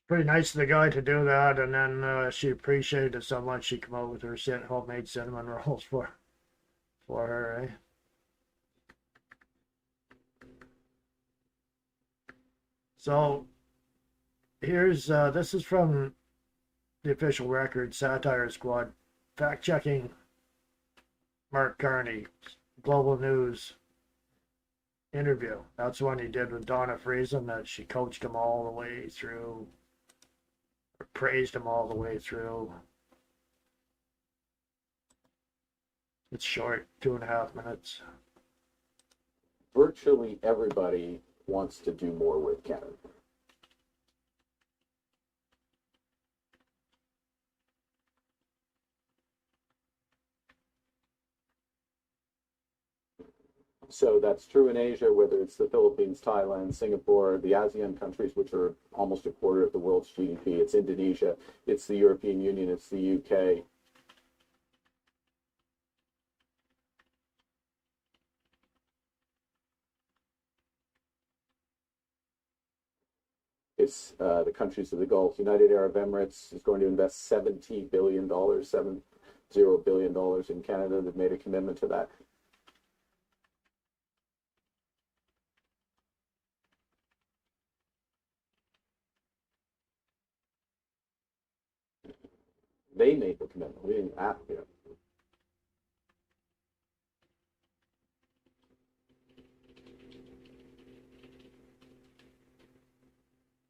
Pretty nice of the guy to do that, and then she appreciated it so much she came out with her homemade cinnamon rolls for her, eh? So here's this is from the official record, Satire Squad fact checking Mark Carney, Global News interview. That's the one he did with Donna Friesen, that she coached him all the way through, or praised him all the way through. It's short, 2.5 minutes. Virtually everybody wants to do more with Canada. So that's true in Asia, whether it's the Philippines, Thailand, Singapore, the ASEAN countries, which are almost a quarter of the world's GDP. It's Indonesia, it's the European Union, it's the UK. It's the countries of the Gulf. United Arab Emirates is going to invest $70 billion, $70 billion in Canada. They've made a commitment to that. They made the commitment. We didn't ask you.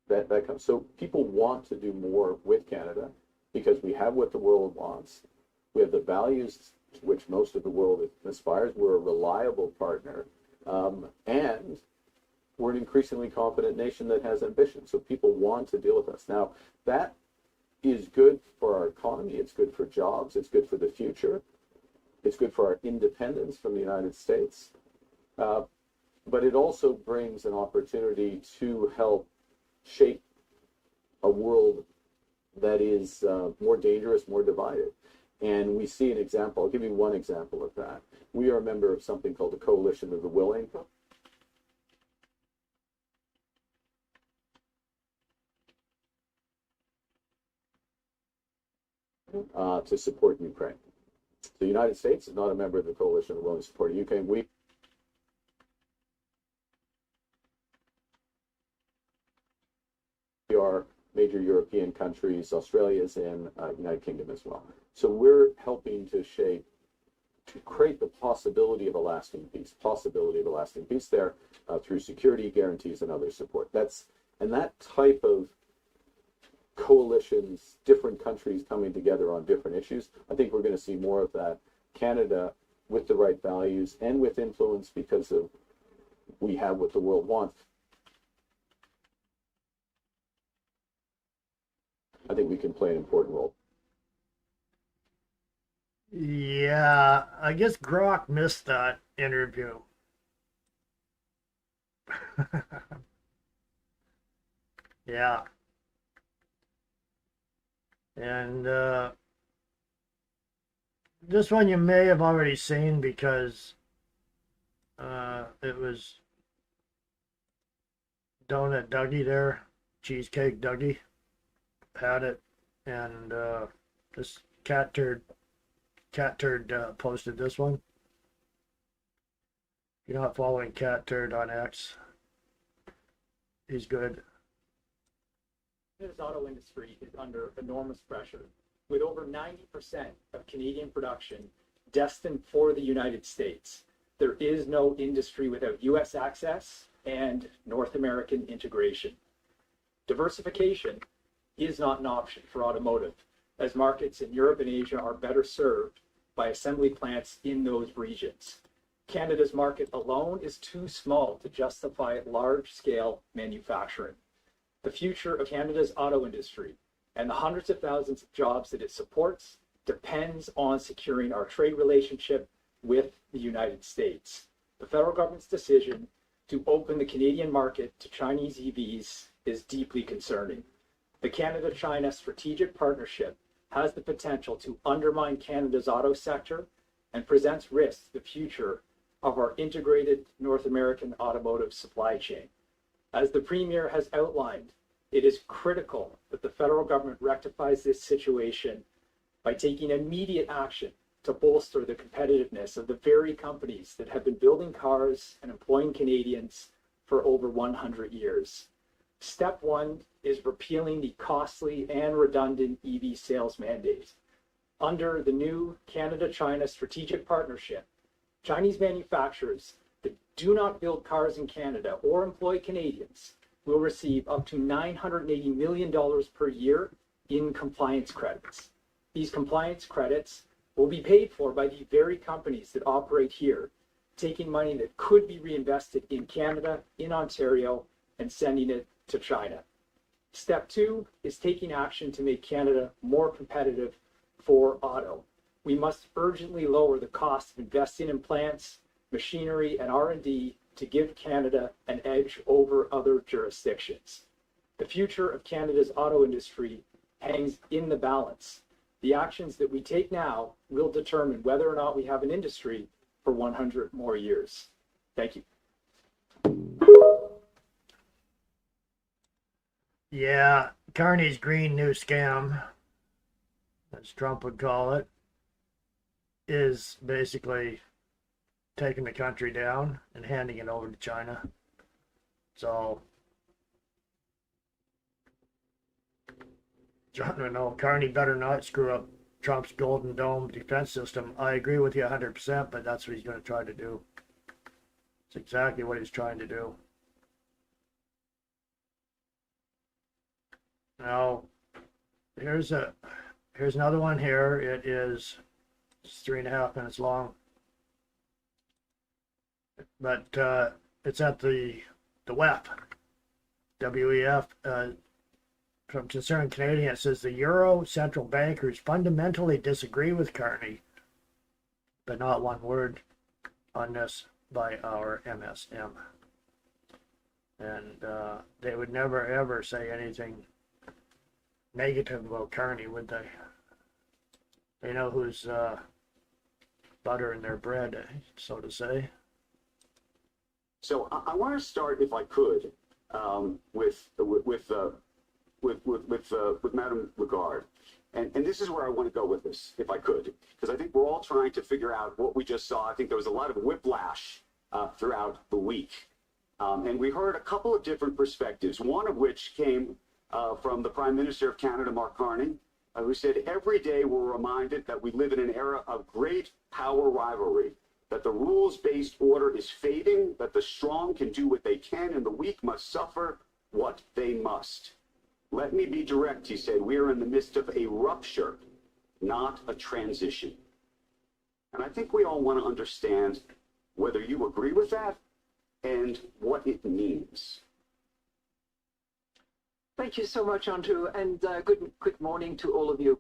That comes. So people want to do more with Canada because we have what the world wants. We have the values to which most of the world aspires. We're a reliable partner, and we're an increasingly confident nation that has ambition. So people want to deal with us. Now, that is good for our economy. It's good for jobs. It's good for the future. It's good for our independence from the United States. But it also brings an opportunity to help shape a world that is more dangerous, more divided. And we see an example. I'll give you one example of that. We are a member of something called the Coalition of the Willing. To support Ukraine. The United States is not a member of the Coalition of the Willing to support Ukraine. We are major European countries. Australia is in United Kingdom as well. So we're helping to shape, to create the possibility of a lasting peace, there through security guarantees and other support. And that type of coalitions, different countries coming together on different issues, I think we're going to see more of that. Canada with the right values and with influence because of we have what the world wants. I think we can play an important role. Yeah, I guess Grok missed that interview. Yeah. And this one you may have already seen because it was Donut Dougie there, Cheesecake Dougie had it, and this cat turd posted this one. If you're not following Cat Turd on X, he's good. Canada's auto industry is under enormous pressure, with over 90% of Canadian production destined for the United States. There is no industry without US access and North American integration. Diversification is not an option for automotive, as markets in Europe and Asia are better served by assembly plants in those regions. Canada's market alone is too small to justify large-scale manufacturing. The future of Canada's auto industry and the hundreds of thousands of jobs that it supports depends on securing our trade relationship with the United States. The federal government's decision to open the Canadian market to Chinese EVs is deeply concerning. The Canada-China strategic partnership has the potential to undermine Canada's auto sector and presents risks to the future of our integrated North American automotive supply chain. As the Premier has outlined, it is critical that the federal government rectifies this situation by taking immediate action to bolster the competitiveness of the very companies that have been building cars and employing Canadians for over 100 years. Step one is repealing the costly and redundant EV sales mandate. Under the new Canada-China Strategic Partnership, Chinese manufacturers that do not build cars in Canada or employ Canadians will receive up to $980 million per year in compliance credits. These compliance credits will be paid for by the very companies that operate here, taking money that could be reinvested in Canada, in Ontario, and sending it to China. Step 2 is taking action to make Canada more competitive for auto. We must urgently lower the cost of investing in plants, machinery, and R&D to give Canada an edge over other jurisdictions. The future of Canada's auto industry hangs in the balance. The actions that we take now will determine whether or not we have an industry for 100 more years. Thank you. Yeah, Carney's green new scam, as Trump would call it, is basically taking the country down and handing it over to China. So, Carney better not screw up Trump's Golden Dome defense system. I agree with you 100%, but that's what he's going to try to do. It's exactly what he's trying to do. Now, here's another one here. It's 3.5 minutes long, but it's at the WEF, WEF. From Concerned Canadian, it says the Euro central bankers fundamentally disagree with Carney, but not one word on this by our MSM. And they would never ever say anything negative about Carney, would they? They know who's butter in their bread, so to say. So I want to start, if I could, with Madame Lagarde, and this is where I want to go with this, if I could, because I think we're all trying to figure out what we just saw. I think there was a lot of whiplash throughout the week, and we heard a couple of different perspectives. One of which came from the Prime Minister of Canada, Mark Carney, who said, "Every day we're reminded that we live in an era of great power rivalry, that the rules-based order is fading, that the strong can do what they can, and the weak must suffer what they must. Let me be direct," he said, "we are in the midst of a rupture, not a transition." And I think we all want to understand whether you agree with that and what it means. Thank you so much, Andrew, and good morning to all of you.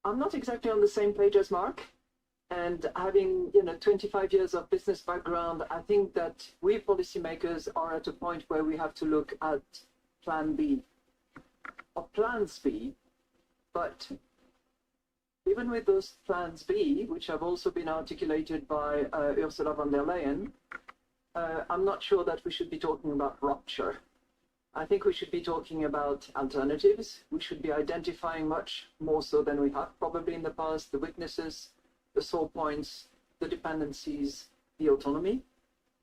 I'm not exactly on the same page as Mark, and having 25 years of business background, I think that we policymakers are at a point where we have to look at Plan B or Plans B, but even with those Plans B, which have also been articulated by Ursula von der Leyen, I'm not sure that we should be talking about rupture. I think we should be talking about alternatives. We should be identifying much more so than we have probably in the past, the weaknesses, the sore points, the dependencies, the autonomy.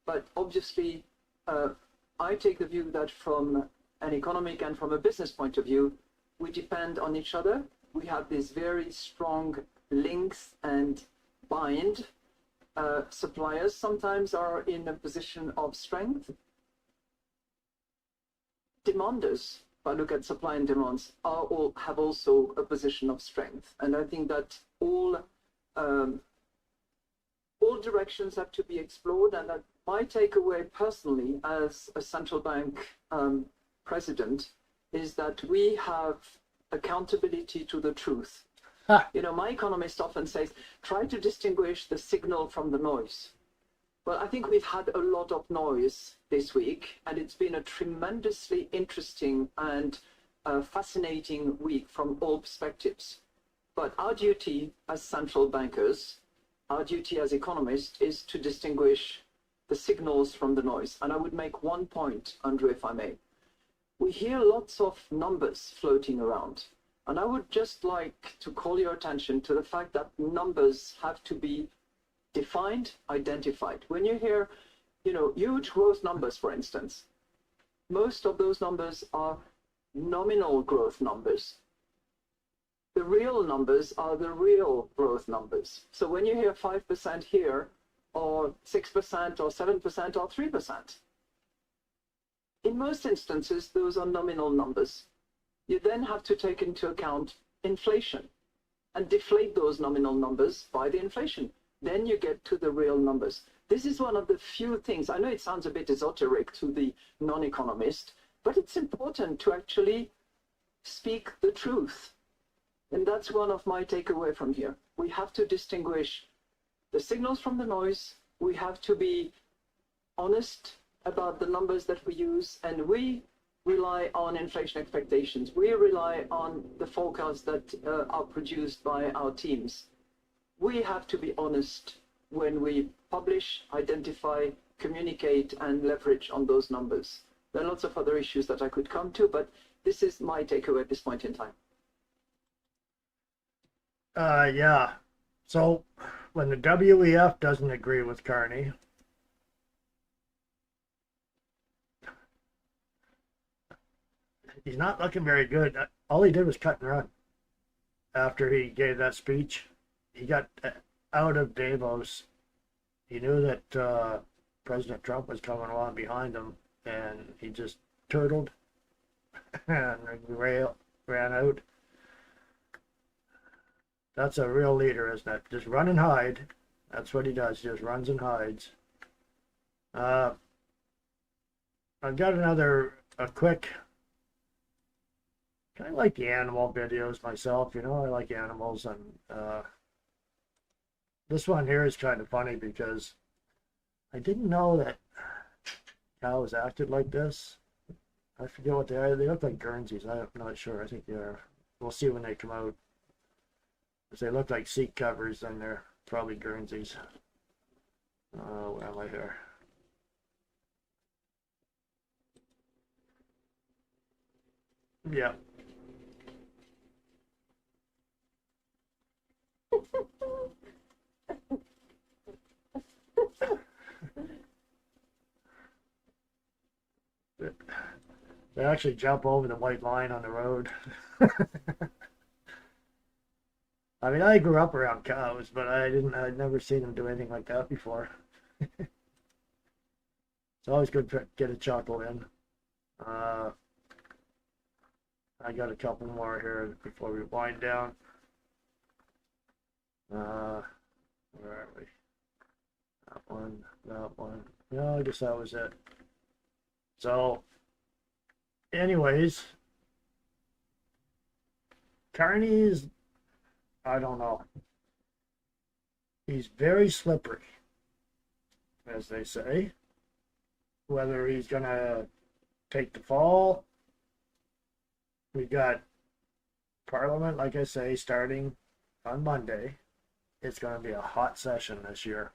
But obviously, I take the view that from an economic and from a business point of view, we depend on each other. We have these very strong links and bind. Suppliers sometimes are in a position of strength. Demanders, if I look at supply and demands, have also a position of strength. And I think that all directions have to be explored, and that my takeaway personally as a central bank president is that we have accountability to the truth. My economist often says, try to distinguish the signal from the noise. Well, I think we've had a lot of noise this week, and it's been a tremendously interesting and fascinating week from all perspectives. But our duty as central bankers, our duty as economists, is to distinguish the signals from the noise. And I would make one point, Andrew, if I may. We hear lots of numbers floating around. And I would just like to call your attention to the fact that numbers have to be defined, identified. When you hear, huge growth numbers, for instance, most of those numbers are nominal growth numbers. The The real numbers are the real growth numbers. So when you hear 5% here, or 6%, or 7%, or 3%, in most instances, those are nominal numbers. You then have to take into account inflation and deflate those nominal numbers by the inflation. Then you get to the real numbers. This is one of the few things, I know it sounds a bit esoteric to the non-economist, but it's important to actually speak the truth. And that's one of my takeaway from here. We have to distinguish the signals from the noise. We have to be honest about the numbers that we use, and we rely on inflation expectations. We rely on the forecasts that are produced by our teams. We have to be honest when we publish, identify, communicate, and leverage on those numbers. There are lots of other issues that I could come to, but this is my takeaway at this point in time. Yeah. So when the WEF doesn't agree with Carney, he's not looking very good. All he did was cut and run after he gave that speech. He got out of Davos. He knew that President Trump was coming along behind him, and he just turtled and ran out. That's a real leader, isn't it? Just run and hide. That's what he does. He just runs and hides. I've got a quick. I like the animal videos myself. You know, I like animals, and this one here is kind of funny because I didn't know that cows acted like this. I forget what they are. They look like Guernseys. I'm not sure. I think they are. We'll see when they come out. If they look like seat covers, then they're probably Guernseys. Where am I here? Yeah. They actually jump over the white line on the road. I mean, I grew up around cows, but I'd never seen them do anything like that before. It's always good to get a chuckle in. I got a couple more here before we wind down. Where are we? That one. No, I guess that was it. So, anyways, Carney's, I don't know. He's very slippery, as they say. Whether he's going to take the fall. We got Parliament, like I say, starting on Monday. It's going to be a hot session this year.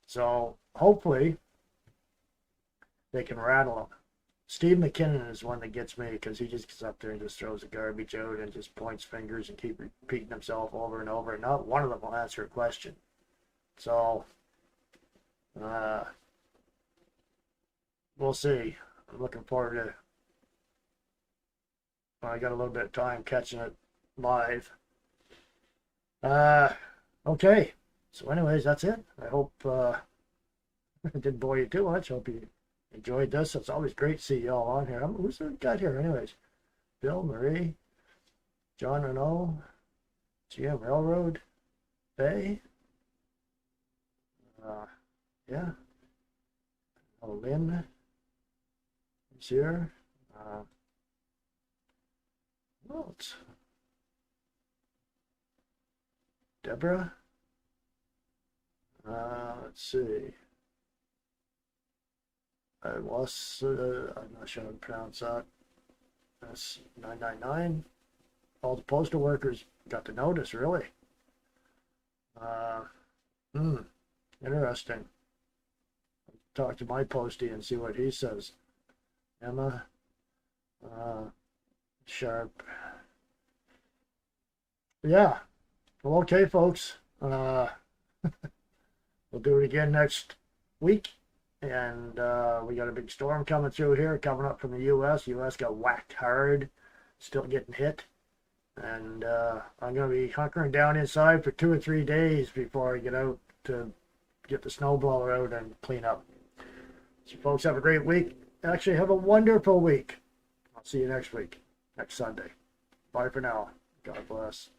So hopefully they can rattle him. Steve McKinnon is one that gets me because he just gets up there and just throws the garbage out and just points fingers and keep repeating himself over and over. And not one of them will answer a question. So we'll see. I'm looking forward to. I got a little bit of time catching it live. Okay. So anyways, that's it. I hope I didn't bore you too much. Hope you enjoyed this. It's always great to see you all on here. Who's the guy here anyways? Bill, Marie, John Renault, GM Railroad, Bay. Yeah. Oh, Lynn is here. Well, it's Deborah. Let's see. I was, I'm not sure how to pronounce that. That's 999. All the postal workers got the notice, really. Interesting. Talk to my postie and see what he says. Emma, Sharp. Yeah. Well, okay, folks. We'll do it again next week. And we got a big storm coming through here, coming up from the U.S. U.S. got whacked hard, still getting hit. And I'm going to be hunkering down inside for 2 or 3 days before I get out to get the snowblower out and clean up. So folks, have a great week. Actually, have a wonderful week. I'll see you next week, next Sunday. Bye for now. God bless.